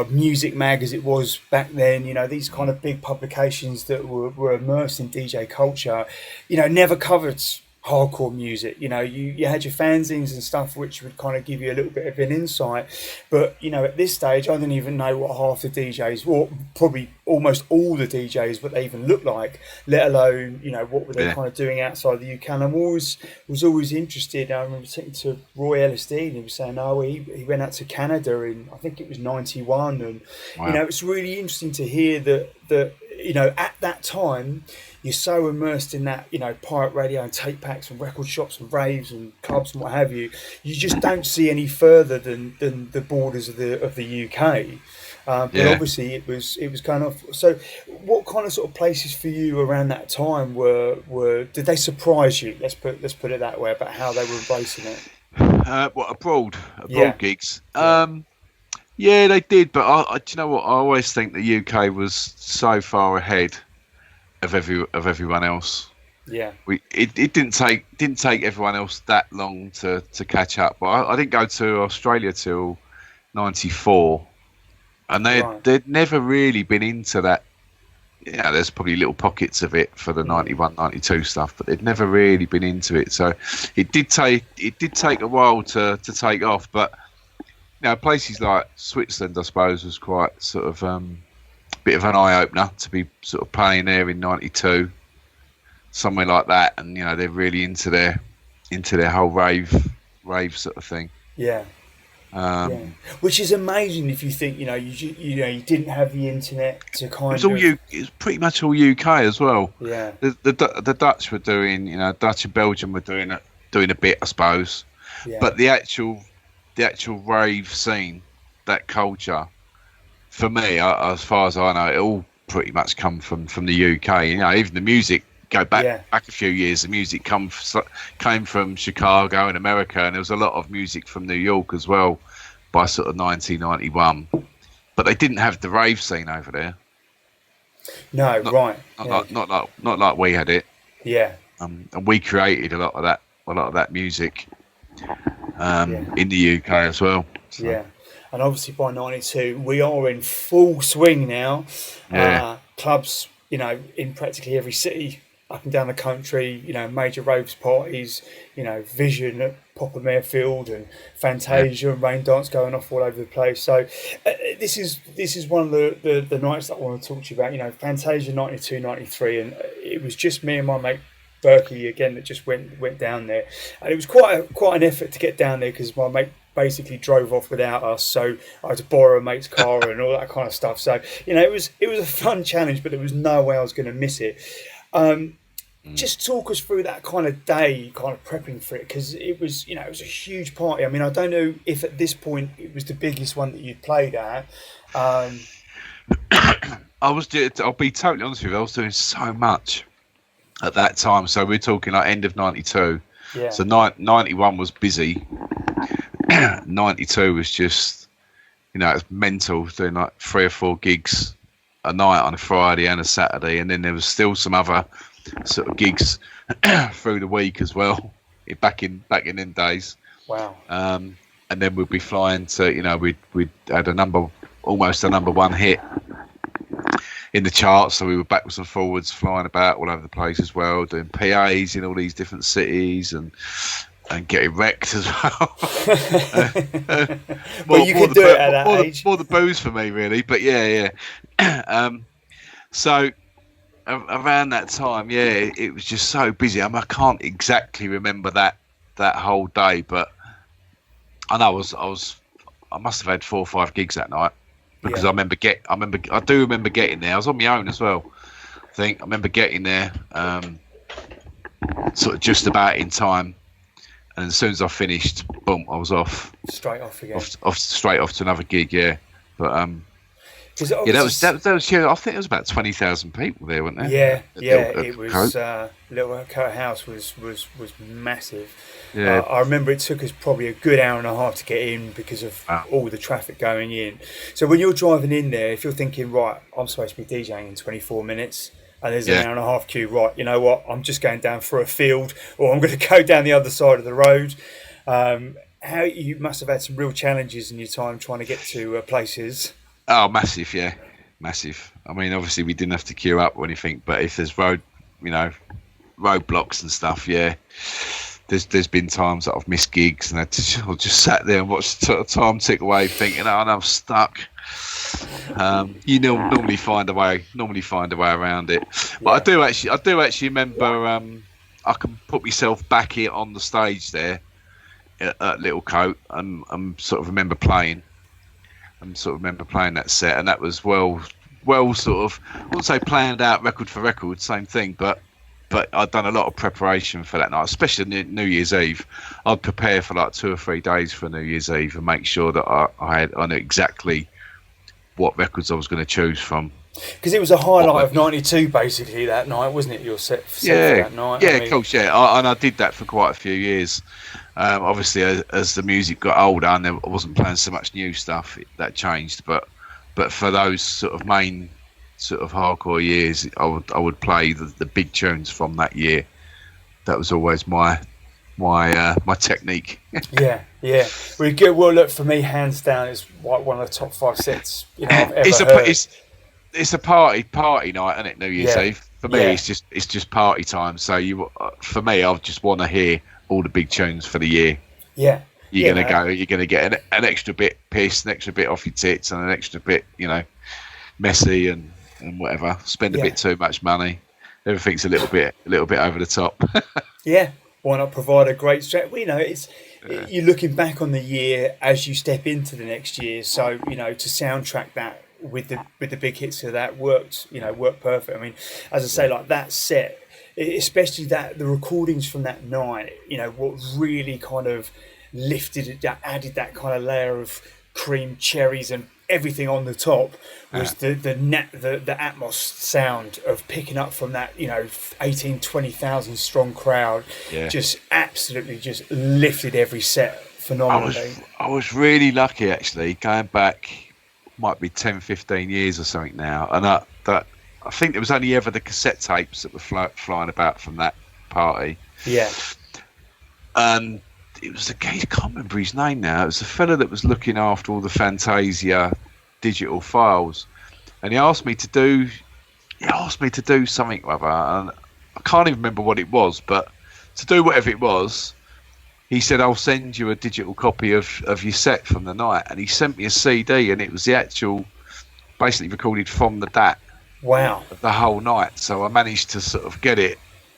Music Mag as it was back then, these kind of big publications that were immersed in DJ culture, never covered hardcore music. You had your fanzines and stuff which would kind of give you a little bit of an insight, but at this stage I didn't even know what half the DJs, or probably almost all the DJs, what they even looked like, let alone what were they kind of doing outside the UK. And I was always interested. I remember talking to Roy LSD, and he was saying, he went out to Canada in, I think it was 91, and wow. It's really interesting to hear that at that time you're so immersed in that, pirate radio and tape packs and record shops and raves and clubs and what have you. You just don't see any further than the borders of the UK. But obviously it was going off. So what kind of sort of places for you around that time were did they surprise you? Let's put it that way, about how they were embracing it. Abroad gigs. Yeah, they did. But do you know what? I always think the UK was so far ahead of everyone else. Yeah. It didn't take everyone else that long to catch up. But I didn't go to Australia till '94, and they'd never really been into that. Yeah, there's probably little pockets of it for the 91, 92 stuff, but they'd never really been into it. So it did take a while to take off. But places like Switzerland, I suppose, was quite sort of bit of an eye opener to be sort of playing there in '92, somewhere like that, and they're really into their whole rave sort of thing. Yeah. Which is amazing if you think you didn't have the internet to kind of. It's pretty much all UK as well. Yeah. The Dutch were doing, Dutch and Belgium were doing a bit, I suppose. Yeah. But the actual rave scene, that culture, for me, as far as I know, it all pretty much come from the UK. Even the music, go back a few years, the music came from Chicago and America, and there was a lot of music from New York as well by sort of 1991. But they didn't have the rave scene over there. No, Not like we had it. Yeah. And we created a lot of that music in the UK as well. So. Yeah. And obviously by '92 we are in full swing now. Clubs, in practically every city up and down the country, major raves parties, Vision at Popper Fairfield and Fantasia and Raindance going off all over the place. So this is one of the nights that I want to talk to you about. Fantasia '92, '93, and it was just me and my mate Berkey again that just went down there, and it was quite an effort to get down there because my mate basically drove off without us, so I had to borrow a mate's car and all that kind of stuff. So it was a fun challenge, but there was no way I was going to miss it. Just talk us through that kind of day, kind of prepping for it, because it was a huge party. I mean, I don't know if at this point it was the biggest one that you'd played at. I'll be totally honest with you, I was doing so much at that time. So we're talking like end of '92. Yeah. So 91 was busy. 92 was just, it's mental, doing like 3 or 4 gigs a night on a Friday and a Saturday, and then there was still some other sort of gigs through the week as well. Back in them days. Wow. And then we'd be flying to, we'd had almost a number one hit in the charts, so we were backwards and forwards flying about all over the place as well, doing PAs in all these different cities and getting wrecked as well. Well, you could do it at that age. More the booze for me, really. But yeah. So around that time, it was just so busy. I can't exactly remember that whole day, but I know I must have had 4 or 5 gigs that night because I do remember getting there. I was on my own as well. I remember getting there sort of just about in time. And as soon as I finished, boom, I was off. Straight off again. Straight off to another gig, yeah. But that was. I think there was about 20,000 people there, weren't there? Yeah. It was. Little Coat House was massive. Yeah. I remember it took us probably a good hour and a half to get in because of all the traffic going in. So when you're driving in there, if you're thinking, right, I'm supposed to be DJing in 24 minutes. And there's an hour and a half queue, right, you know what, I'm just going down for a field, or I'm going to go down the other side of the road. how you must have had some real challenges in your time trying to get to places. Oh, massive, yeah, massive. I mean, obviously we didn't have to queue up or anything, but if there's roadblocks and stuff, yeah. There's been times that I've missed gigs and I've just sat there and watched the time tick away, thinking, "Oh, and I'm stuck." You normally find a way around it. But I do actually remember. I can put myself back here on the stage there at Little Coat, and sort of remember playing. That set, and that was well sort of, I wouldn't say planned out record for record, same thing, but I'd done a lot of preparation for that night, especially New Year's Eve. I'd prepare for like 2 or 3 days for New Year's Eve and make sure that I knew exactly what records I was going to choose from. Because it was a highlight of '92, basically, that night, wasn't it? Your set for that night. Yeah, of course, yeah. And I did that for quite a few years. Obviously, as the music got older and I wasn't playing so much new stuff, that changed. But for those sort of main sort of hardcore years, I would play the big tunes from that year. That was always my technique. yeah. Well, look, for me, hands down, it's one of the top 5 sets I've ever heard. It's a party night, isn't it? New Year's Eve. For me, it's just party time. So for me, I just want to hear all the big tunes for the year. Yeah. You're gonna get an extra bit pissed, an extra bit off your tits, and an extra bit, messy and whatever. Spend a bit too much money. Everything's a little bit over the top. Yeah. Why not provide a great stretch? You're looking back on the year as you step into the next year. So to soundtrack that with the big hits of that worked perfect. I mean, as I say, like that set, especially the recordings from that night, what really kind of lifted it, added that kind of layer of cream, cherries and everything on the top was the Atmos sound of picking up from that 20,000 strong crowd. Just absolutely just lifted every set phenomenally. I was really lucky, actually, going back, might be 10, 15 years or something now, and I think there was only ever the cassette tapes that were flying about from that party. And it was the guy, I can't remember his name now. It was the fella that was looking after all the Fantasia digital files, and he asked me to do something or other, and I can't even remember what it was, but to do whatever it was, he said, "I'll send you a digital copy of your set from the night," and he sent me a CD, and it was the actual, basically recorded from the DAT. Wow. The whole night. So I managed to sort of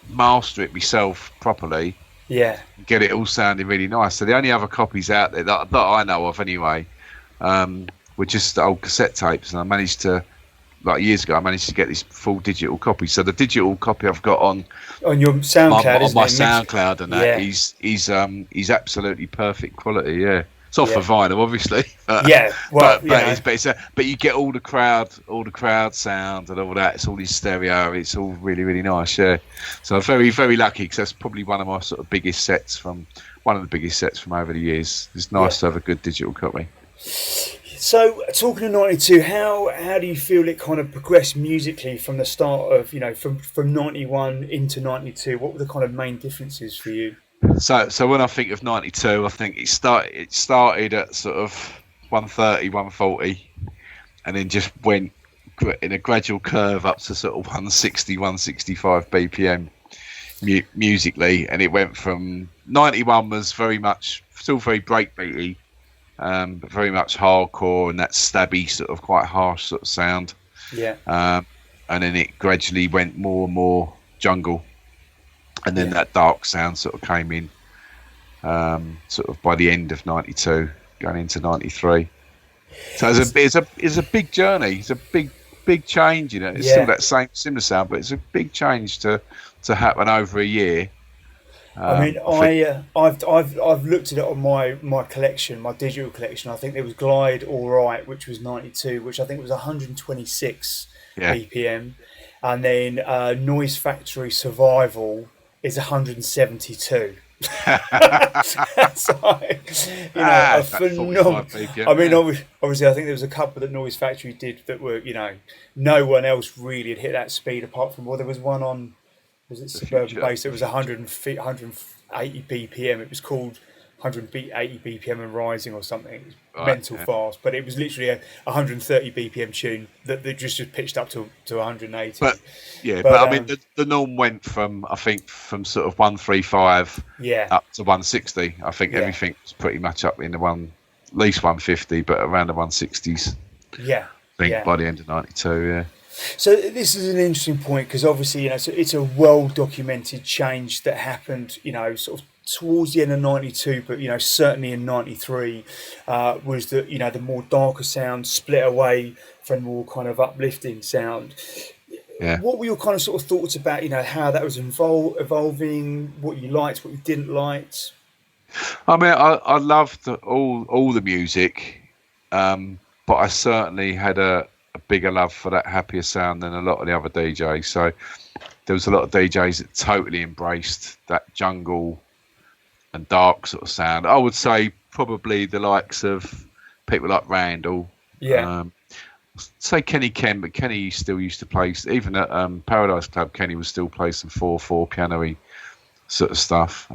master it myself properly. Yeah. Get it all sounding really nice. So the only other copies out there that I know of anyway, were just old cassette tapes, and I managed to, like years ago, get this full digital copy. So the digital copy I've got on your SoundCloud, on my SoundCloud, and that he's absolutely perfect quality. Yeah, it's off of vinyl, obviously. But you get all the crowd sound and all that. It's all in stereo. It's all really, really nice. Yeah, so I'm very, very lucky because that's probably one of my sort of biggest sets from over the years. It's nice to have a good digital copy. So, talking of '92, how do you feel it kind of progressed musically from the start of from '91 into '92? What were the kind of main differences for you? So when I think of '92, I think it started at sort of 130, 140, and then just went in a gradual curve up to sort of 160, 165 BPM musically, and it went from '91 was very much still very breakbeaty. But very much hardcore and that stabby sort of quite harsh sort of sound. Yeah. And then it gradually went more and more jungle, and then that dark sound sort of came in. Sort of by the end of '92, going into '93. So it's a big journey. It's a big change. It's still that same similar sound, but it's a big change to happen over a year. I've looked at it on my collection, my digital collection. I think there was Glide All Right, which was '92, which I think was 126 BPM, and then Noise Factory Survival is 172. That's like, a phenomenal. I mean, obviously, I think there was a couple that Noise Factory did that were, no one else really had hit that speed apart from, there was one on. Was it Suburban Bass? It was 180 BPM. It was called 180 BPM and rising or something. It was Right, mental yeah. fast, but it was literally a 130 BPM tune that just pitched up to 180. But yeah, But but I mean, the norm went from, I think, from sort of 135 yeah, up to 160. I think Yeah. everything was pretty much up in the at least 150, but around the 160s. yeah, I think yeah. by the end of '92, yeah. So this is an interesting point because obviously, so it's a well documented change that happened, sort of towards the end of '92, but certainly in '93, was that the more darker sound split away from more kind of uplifting sound. Yeah. What were your kind of sort of thoughts about how that was evolving? What you liked, what you didn't like? I mean, I loved all the music, but I certainly had a bigger love for that happier sound than a lot of the other DJs. So there was a lot of DJs that totally embraced that jungle and dark sort of sound. I would say probably the likes of people like Randall. Yeah. Say Kenny Ken, but Kenny still used to play, even at Paradise Club, Kenny was still playing some 4/4 piano-y sort of stuff.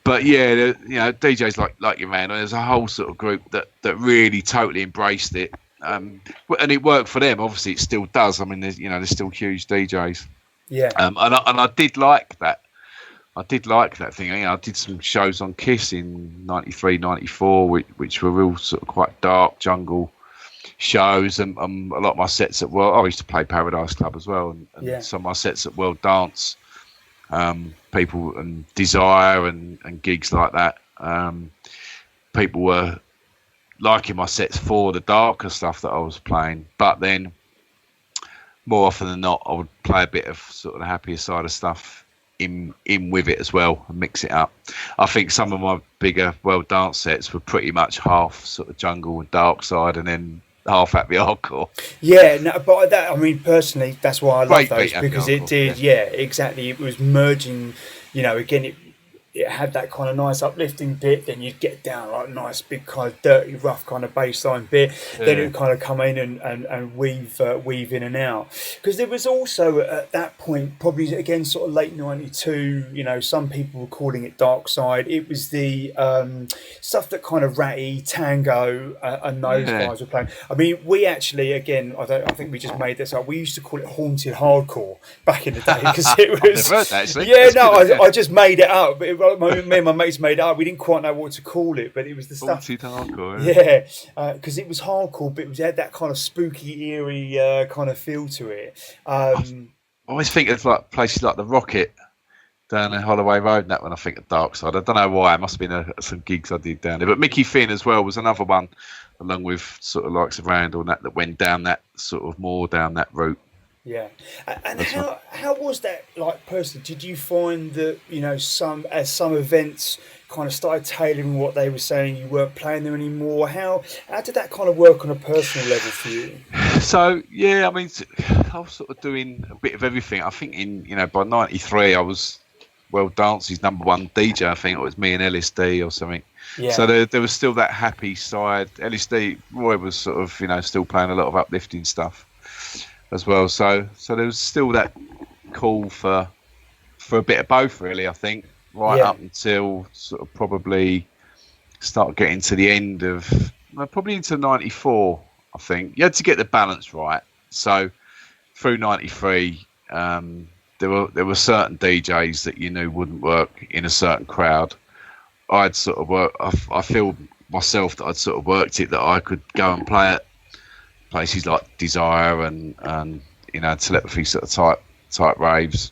But yeah, DJs like your man, there's a whole sort of group that really totally embraced it, and it worked for them. Obviously, it still does. I mean, there's still huge DJs. Yeah. And I did like that. I did like that thing. I did some shows on Kiss in '93, '94, which were real sort of quite dark jungle shows, and a lot of my sets at I used to play Paradise Club as well, and some of my sets at World Dance. People and Desire and gigs like that. People were liking my sets for the darker stuff that I was playing, but then more often than not, I would play a bit of sort of the happier side of stuff in with it as well and mix it up. I think some of my bigger World Dance sets were pretty much half sort of jungle and dark side, and then half happy hardcore. Yeah, no, but I mean, personally, that's why I love those, because it hardcore, did, exactly. It was merging, again, it had that kind of nice uplifting bit, then you'd get down like nice big kind of dirty, rough kind of bassline bit, then it would kind of come in and weave in and out. Because there was also at that point, probably again sort of late '92, some people were calling it dark side. It was the stuff that kind of Ratty, Tango, and those guys were playing. I mean, we actually, again, I think we just made this up. We used to call it haunted hardcore back in the day because it was. I've heard that, actually. Yeah, I just made it up. Me and my mates made it up. We didn't quite know what to call it, but it was the stuff. Hardcore, yeah, because it was hardcore, but it had that kind of spooky, eerie kind of feel to it. I always think of like places like the Rocket down in Holloway Road, and that when I think of Dark Side. I don't know why. It must have been some gigs I did down there. But Mickey Finn as well was another one, along with sort of likes of Randall and that went down that sort of more down that route. Yeah, and how was that like personally? Did you find that some events kind of started tailoring what they were saying, you weren't playing them anymore? How did that kind of work on a personal level for you? So yeah, I mean, I was sort of doing a bit of everything. I think by '93 I was World Dance's #1 DJ. I think it was me and LSD or something. Yeah. So there was still that happy side. LSD, Roy was sort of still playing a lot of uplifting stuff as well. So there was still that call for a bit of both, really. I think up until sort of probably start getting to the end of probably into '94. I think you had to get the balance right. So through '93, there were certain DJs that you knew wouldn't work in a certain crowd. I'd sort of work. I feel myself that I'd sort of worked it that I could go and play at places like Desire and telepathy sort of type raves.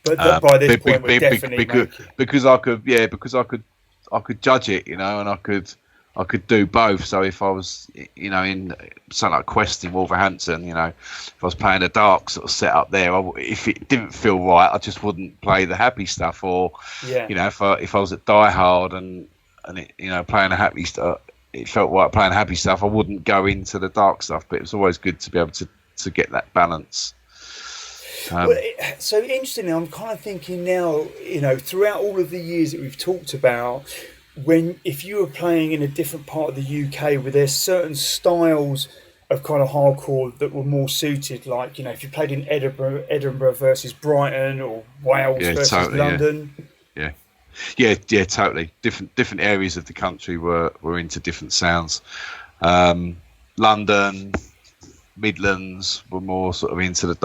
But by this point, we're definitely because I could judge it, and I could do both. So if I was, in something like Quest in Wolverhampton, if I was playing a dark sort of setup there, if it didn't feel right, I just wouldn't play the happy stuff. Or, if I was at Die Hard and it, playing a happy stuff, it felt right playing happy stuff, I wouldn't go into the dark stuff. But it was always good to be able to get that balance. So interestingly, I'm kind of thinking now, throughout all of the years that we've talked about, if you were playing in a different part of the UK, were there certain styles of kind of hardcore that were more suited? Like, if you played in Edinburgh versus Brighton, or Wales versus London. Yeah. Yeah, totally. Different areas of the country were into different sounds. London, Midlands were more sort of into the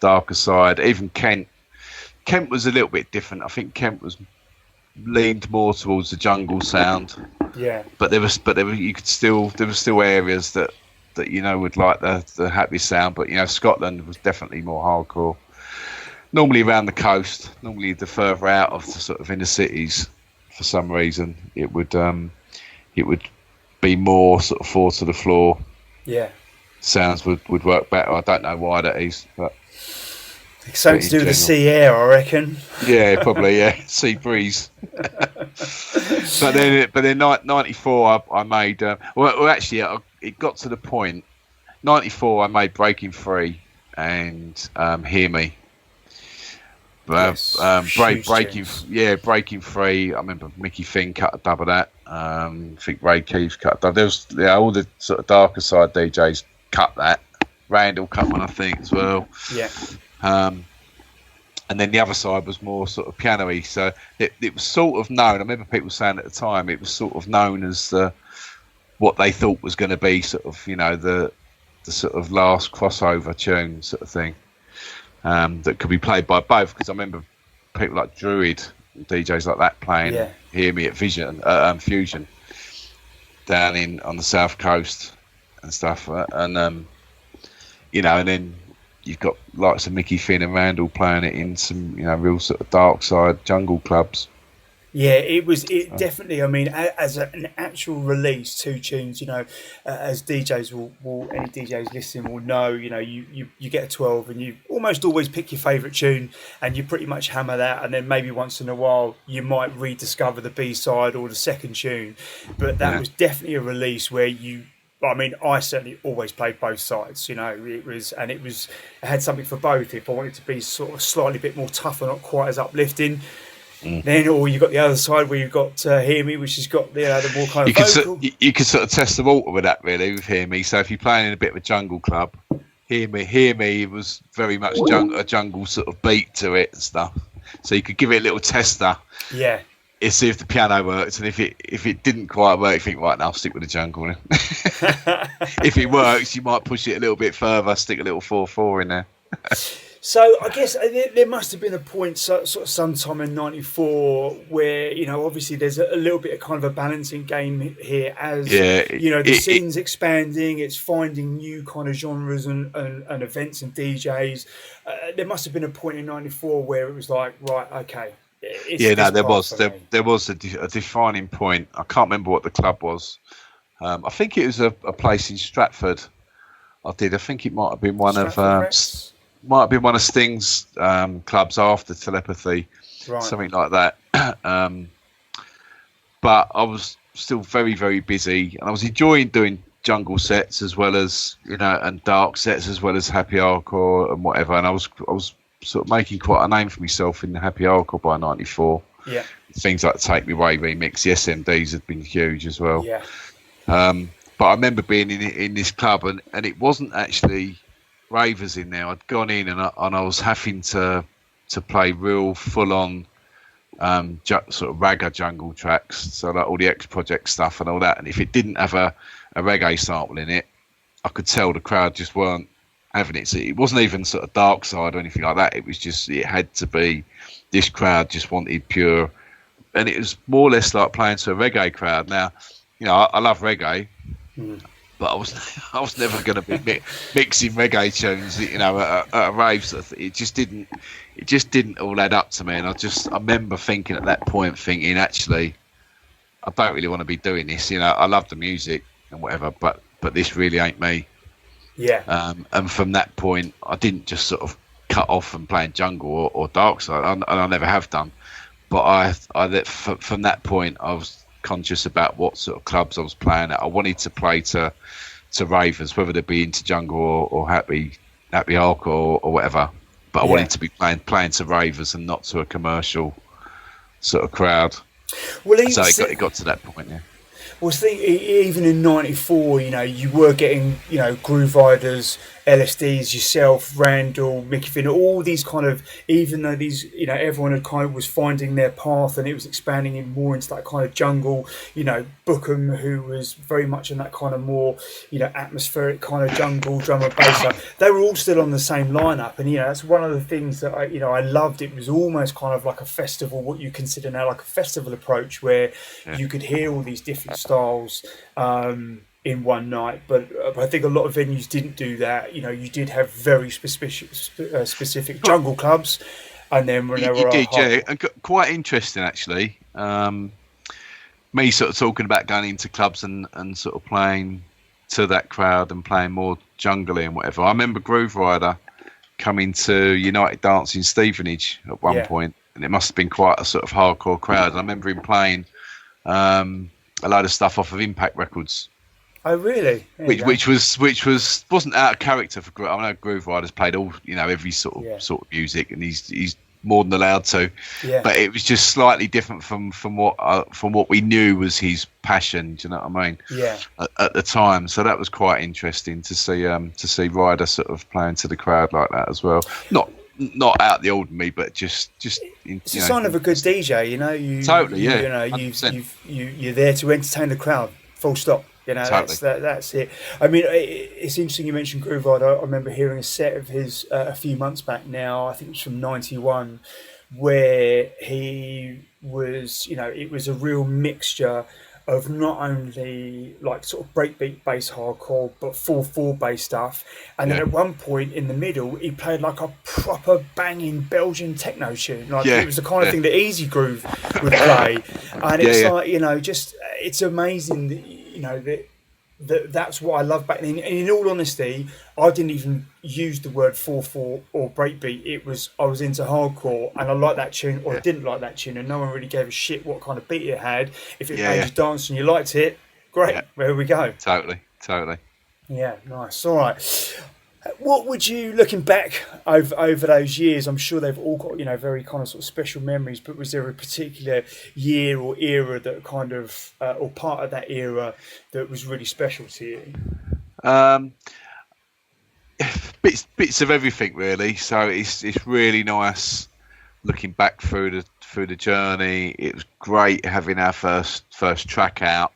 darker side. Even Kent was a little bit different. I think Kent was leaned more towards the jungle sound. Yeah. But there were still areas that would like the happy sound. But Scotland was definitely more hardcore. Normally around the coast, normally the further out of the sort of inner cities, for some reason it would be more sort of four to the floor. Yeah. Sounds would work better. I don't know why that is, but something to do with the sea air, I reckon. Yeah, probably. Yeah, sea breeze. but then 94, I made. Actually, it got to the point. 94, I made Breaking Free and Hear Me. Breaking Free. I remember Mickey Finn cut a dub of that. I think Ray Keefe cut a dub. There was all the sort of darker side DJs cut that. Randall cut one, I think, as well. Yeah. And then the other side was more sort of piano-y. So it was sort of known. I remember people saying at the time it was sort of known as what they thought was going to be sort of the sort of last crossover tune sort of thing. That could be played by both, because I remember people like Druid, DJs like that playing Hear Me at Fusion down on the south coast and stuff, and and then you've got likes of Mickey Finn and Randall playing it in some real sort of dark side jungle clubs. Yeah, it definitely. I mean, as an actual release, 2 tunes. As DJs will any DJs listening will know. You get a 12 and you almost always pick your favourite tune and you pretty much hammer that, and then maybe once in a while you might rediscover the B side or the second tune. But that was definitely a release where I certainly always played both sides. It had something for both. If I wanted to be sort of slightly bit more tougher, not quite as uplifting. Then, or you got the other side where you've got Hear Me, which has got the more kind of vocal. You could sort of test the water with that, really, with Hear Me. So if you're playing in a bit of a jungle club, Hear Me was very much a jungle sort of beat to it and stuff. So you could give it a little tester. Yeah. And see if the piano works, and if it didn't quite work, you think, right, now I'll stick with the jungle. If it works, you might push it a little bit further, stick a little 4/4 in there. So I guess there must have been a point, sort of sometime in '94, where obviously there's a little bit of kind of a balancing game here, as the scene's expanding, it's finding new kind of genres and events and DJs. There must have been a point in '94 where it was like, right, okay. There was a defining point. I can't remember what the club was. I think it was a place in Stratford. I think it might have been one of Sting's clubs after Telepathy, right. Something like that. But I was still very, very busy, and I was enjoying doing jungle sets as well as and dark sets as well as happy hardcore and whatever. And I was sort of making quite a name for myself in the happy hardcore by '94. Yeah. Things like Take Me Away remix, the SMDs had been huge as well. Yeah. But I remember being in this club, and it wasn't actually ravers in there. I'd gone in and I was having to play real full on sort of ragga jungle tracks, so like all the X Project stuff and all that. And if it didn't have a reggae sample in it, I could tell the crowd just weren't having it. So it wasn't even sort of dark side or anything like that. It was just, it had to be, this crowd just wanted pure, and it was more or less like playing to a reggae crowd. Now, I love reggae, but I was never going to be mixing reggae tunes, at a rave. So it just didn't all add up to me. And I remember thinking at that point, actually, I don't really want to be doing this. I love the music and whatever, but this really ain't me. Yeah. And from that point, I didn't just sort of cut off from playing jungle or dark side, and I never have done. But from that point, I was conscious about what sort of clubs I was playing at. I wanted to play to ravers, whether they be into jungle or happy hardcore or whatever. But I wanted to be playing to ravers and not to a commercial sort of crowd. Well, so it got to that point, yeah. Well, even in '94, you were getting, Groove Riders, LSDs, yourself, Randall, Mickey Finn, all these kind of, even though these, you know, everyone had kind of was finding their path and it was expanding in more into that kind of jungle, you know, Bookham, who was very much in that kind of more, you know, atmospheric kind of jungle drum and bass. They were all still on the same lineup, and you know, that's one of the things that I loved. It was almost kind of like a festival, what you consider now like a festival approach, where you could hear all these different styles in one night. But I think a lot of venues didn't do that. You know, you did have very specific jungle clubs, and then when you did, yeah, and quite interesting actually. Me sort of talking about going into clubs and sort of playing to that crowd and playing more jungly and whatever. I remember Groove Rider coming to in-ter-dance in Stevenage at one point, and it must have been quite a sort of hardcore crowd. And I remember him playing a load of stuff off of Impact Records. Oh, really? Which wasn't out of character for Groove. I know Groove Rider's played all, you know, every sort of music, and he's more than allowed to. Yeah. But it was just slightly different from what we knew was his passion. Do you know what I mean? Yeah. At the time, so that was quite interesting to see Ryder sort of playing to the crowd like that as well. Not out the ordinary, but just it's a sign of a good DJ. You know, totally, yeah. You know, you're there to entertain the crowd. Full stop. You know, totally. That's it. I mean, it's interesting you mentioned Groove Rider. I remember hearing a set of his a few months back now, I think it was from 91, where he was, you know, it was a real mixture of not only like sort of breakbeat bass hardcore, but 4/4 bass stuff. And then at one point in the middle, he played like a proper banging Belgian techno tune. Like it was the kind of thing that Easy Groove would play. And it's like, you know, just, it's amazing that, you know, that's what I love back then. And in all honesty, I didn't even use the word 4/4 or breakbeat. I was into hardcore, and I liked that tune, or I didn't like that tune, and no one really gave a shit what kind of beat it had. If it made you dance and you liked it, great. Yeah. There we go. Totally. Yeah, nice. All right. What would you, looking back over those years, I'm sure they've all got, you know, very kind of sort of special memories, but was there a particular year or era that kind of, or part of that era that was really special to you? Bits of everything really. So it's really nice looking back through the journey. It was great having our first track out,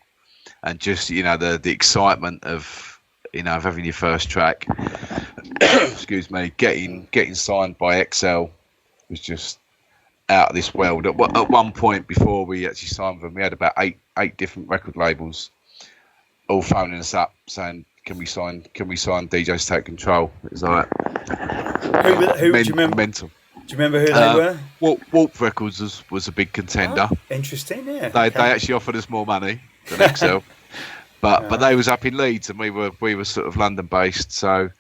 and just, you know, the excitement of, you know, of having your first track. Excuse me, getting signed by XL was just out of this world. At one point, before we actually signed them, we had about eight different record labels all phoning us up saying, "Can we sign DJs Take Control?" It was like, who do you remember? Mental. Do you remember who they were? Warp Records was a big contender. Oh, interesting, yeah. They actually offered us more money than XL. But they was up in Leeds, and we were sort of London based, so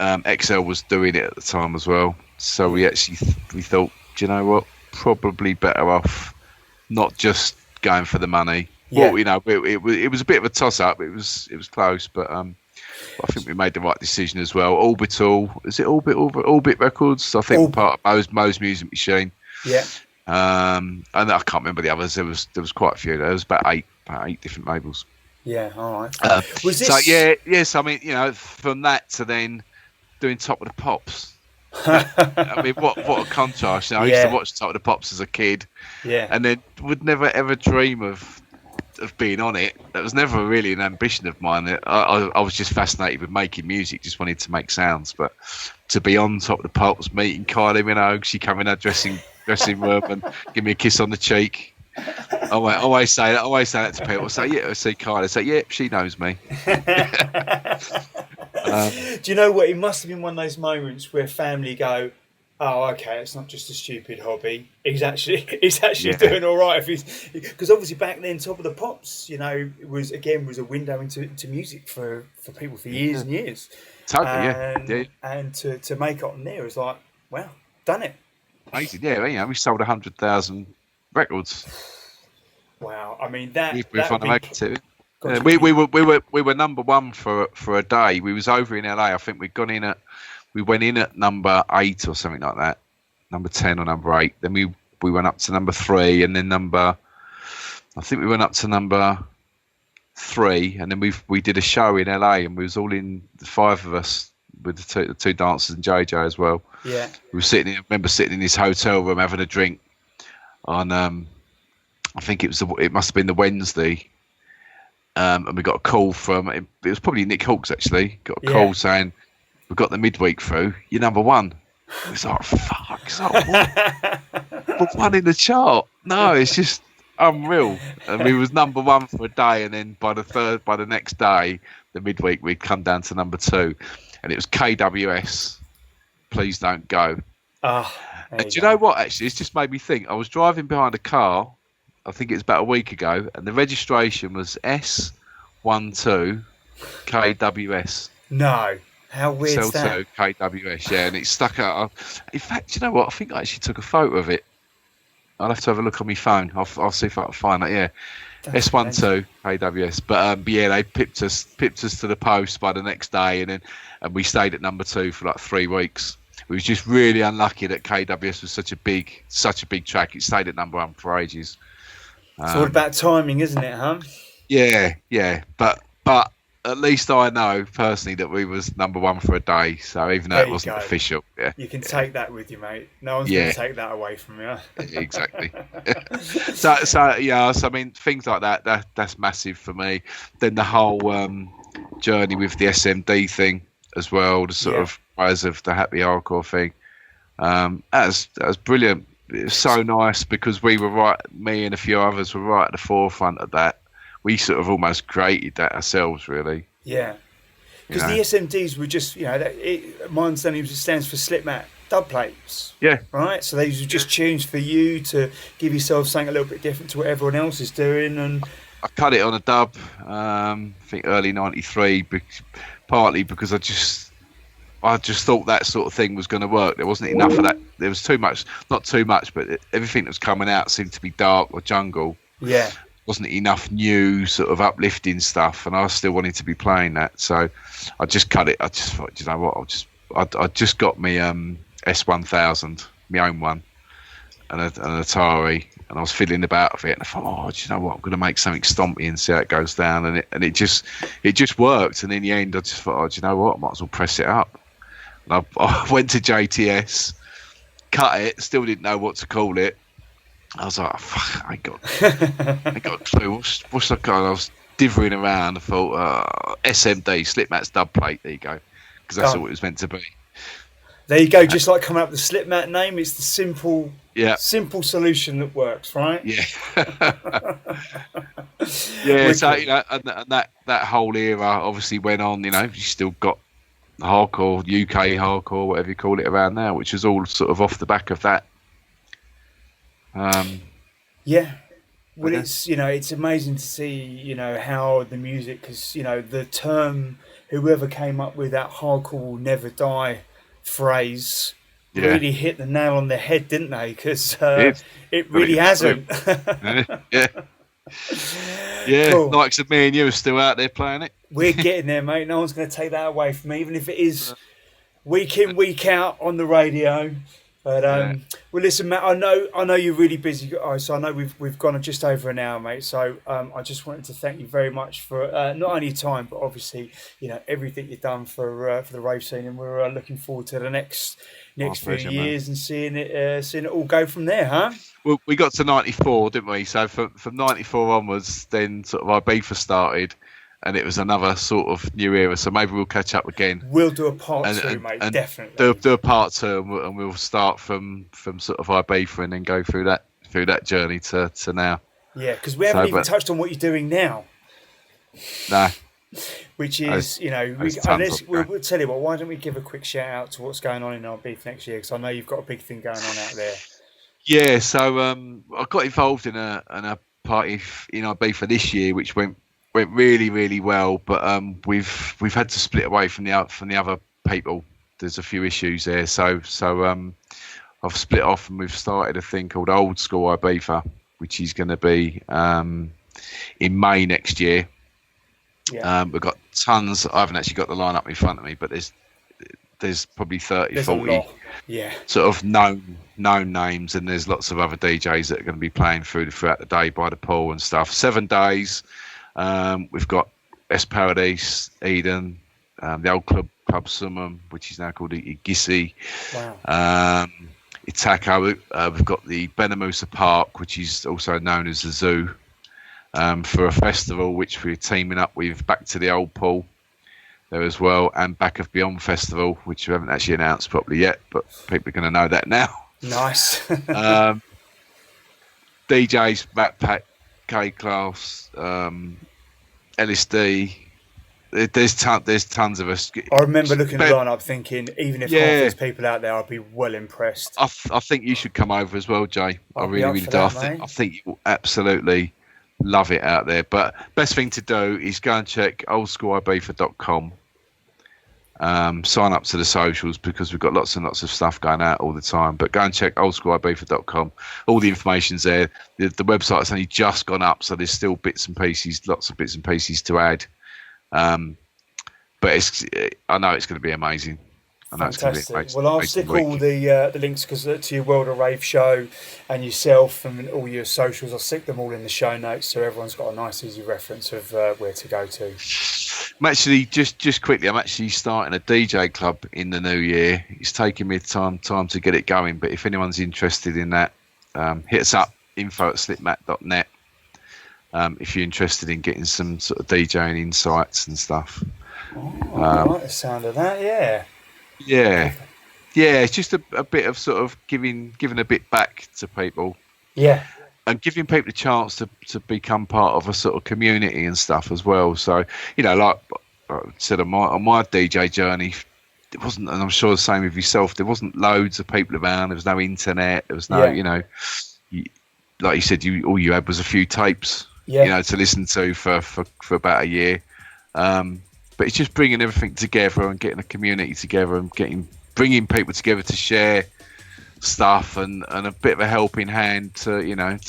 XL was doing it at the time as well. So we thought, do you know what, probably better off not just going for the money. Yeah. Well, you know, it was a bit of a toss up. It was close, but I think we made the right decision as well. Orbit Records? I think we're part of Mo's Music Machine. Yeah. And I can't remember the others. There was quite a few. There was about eight different labels. Yeah, all right. Was this... So yes. I mean, you know, from that to then doing Top of the Pops. I mean, what a contrast! You know, I used to watch Top of the Pops as a kid, and then would never ever dream of being on it. That was never really an ambition of mine. I was just fascinated with making music, just wanted to make sounds. But to be on Top of the Pops, meeting Kylie Minogue, she come in her dressing room and give me a kiss on the cheek. I always say that to people. Say, I see Kylie. Say, she knows me. Do you know what? It must have been one of those moments where family go, "Oh, okay, it's not just a stupid hobby. He's actually doing all right." Because obviously back then, Top of the Pops, you know, was a window into music for people for years and years. Totally, And to make it on there was like, wow, done it. Amazing, yeah. You know, we sold 100,000 records. Wow, I mean that. We were number one for a day. We was over in LA. I think we went in at number 8 or something like that, number 10 or number 8. Then we went up to number 3, and then I think we went up to number 3, and then we did a show in LA, and we was all in, the 5 of us with the two dancers and JJ as well. Yeah. We were I remember sitting in this hotel room having a drink on I think it must have been the Wednesday. And we got a call from it was probably Nick Hawkes actually. Got a call saying we've got the midweek through. You're number one. It's like fuck. It's like what? We're one in the chart. No, it's just unreal. And we was number one for a day, and then by the next day, the midweek we'd come down to number 2, and it was KWS. Please don't go. Oh, and do you know what? Actually, it's just made me think. I was driving behind a car. I think it was about a week ago, and the registration was S12 KWS. No, how weird is that? KWS, yeah, and it stuck out. In fact, you know what? I think I actually took a photo of it. I'll have to have a look on my phone. I'll see if I can find that. Yeah, that's S12 KWS. But yeah, they pipped us to the post by the next day, and we stayed at number 2 for like 3 weeks. We was just really unlucky that KWS was such a big track. It stayed at number 1 for ages. It's all about timing, isn't it, huh? Yeah. But at least I know personally that we was number 1 for a day. So even though it wasn't official, you can take that with you, mate. No one's going to take that away from you. Exactly. so yeah. So I mean, things like that's massive for me. Then the whole journey with the SMD thing as well, the sort of rise of the happy hardcore thing. That was brilliant. It was so nice because we were me and a few others were right at the forefront of that. We sort of almost created that ourselves, really. Yeah. Because the SMDs were just, my understanding stands for Slipmatt dub plates. Yeah. Right? So these were just tunes for you to give yourself something a little bit different to what everyone else is doing. And I cut it on a dub, I think early 93, partly because I just thought that sort of thing was going to work. There wasn't enough of that. There was too much, not too much, but everything that was coming out seemed to be dark or jungle. Yeah. Wasn't enough new sort of uplifting stuff, and I still wanted to be playing that. So I just cut it. I just thought, you know what? I just got me S1000, my own one, and an Atari, and I was fiddling about with it, and I thought, do you know what? I'm going to make something stompy and see how it goes down, and it just worked. And in the end, I just thought, do you know what? I might as well press it up. And I went to JTS, cut it, still didn't know what to call it. I was like, fuck, I ain't got a clue. What's that guy? I was dithering around. I thought, SMD, Slipmatt's dub plate. There you go. Because that's all it was meant to be. There you go. Just like coming up with the Slipmatt name, it's the simple solution that works, right? Yeah. Yeah, so, and that whole era obviously went on, you still got hardcore, UK hardcore, whatever you call it around now, which is all sort of off the back of that. Yeah, well, it's amazing to see how the music, because the term, whoever came up with that hardcore will never die phrase really hit the nail on the head, didn't they? Because it really hasn't. Cool. Likes of me and you are still out there playing it. We're getting there, mate. No one's going to take that away from me, even if it is week in, week out on the radio. But well, listen, Matt. I know you're really busy, so I know we've gone just over an hour, mate. So I just wanted to thank you very much for not only your time, but obviously everything you've done for the rave scene, and we're looking forward to the next few years and seeing it all go from there, huh? Well, we got to 94, didn't we? So from 94 onwards, then sort of Ibiza started. And it was another sort of new era, so maybe we'll catch up again. We'll do a part 2, mate, definitely. Do a part 2, and we'll start from sort of Ibiza and then go through that journey to now. Yeah, because we haven't even touched on what you're doing now. No. Which is, we'll tell you what, why don't we give a quick shout out to what's going on in Ibiza next year, because I know you've got a big thing going on out there. Yeah, so I got involved in a party in Ibiza this year, which went really, really well, but we've had to split away from the other people. There's a few issues there, so I've split off, and we've started a thing called Old School Ibiza, which is going to be in May next year. Yeah. We've got tons. I haven't actually got the lineup in front of me, but there's probably 30, 40 sort of known names, and there's lots of other DJs that are going to be playing throughout the day by the pool and stuff. 7 days. We've got S Paradise, Eden, the old Club Club Summum, which is now called Igisi. Wow. Ithaca, we've got the Benamusa Park, which is also known as the Zoo, for a festival which we're teaming up with Back to the Old Pool there as well, and Back of Beyond Festival, which we haven't actually announced properly yet, but people are going to know that now. Nice. DJs, Backpack, K-Class, LSD. There's tons of us. I remember looking at the lineup thinking, even if half these people out there, I'd be well impressed. I think you should come over as well, Jay. I really do. I think you will absolutely love it out there. But best thing to do is go and check oldschoolibiza.com. Sign up to the socials because we've got lots and lots of stuff going out all the time. But go and check oldschoolibiza.com. All the information's there. The website's only just gone up, so there's still bits and pieces, lots of bits and pieces to add. But I know it's going to be amazing. Fantastic. Well, I'll stick all the links to your World of Rave show and yourself and all your socials. I'll stick them all in the show notes so everyone's got a nice, easy reference of where to go to. I'm actually just quickly. I'm actually starting a DJ club in the new year. It's taking me time to get it going. But if anyone's interested in that, hit us up. info@slipmatt.net. If you're interested in getting some sort of DJing insights and stuff. I like the sound of that, yeah. Yeah, it's just a bit of sort of giving a bit back to people. Yeah. And giving people a chance to become part of a sort of community and stuff as well. So, like I said, on my DJ journey, it wasn't, and I'm sure the same with yourself, there wasn't loads of people around, there was no internet, there was no, like you said, all you had was a few tapes. To listen to for about a year, but it's just bringing everything together and getting a community together and bringing people together to share stuff and a bit of a helping hand to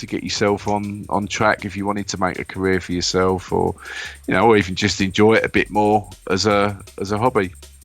get yourself on track if you wanted to make a career for yourself or or even just enjoy it a bit more as a hobby.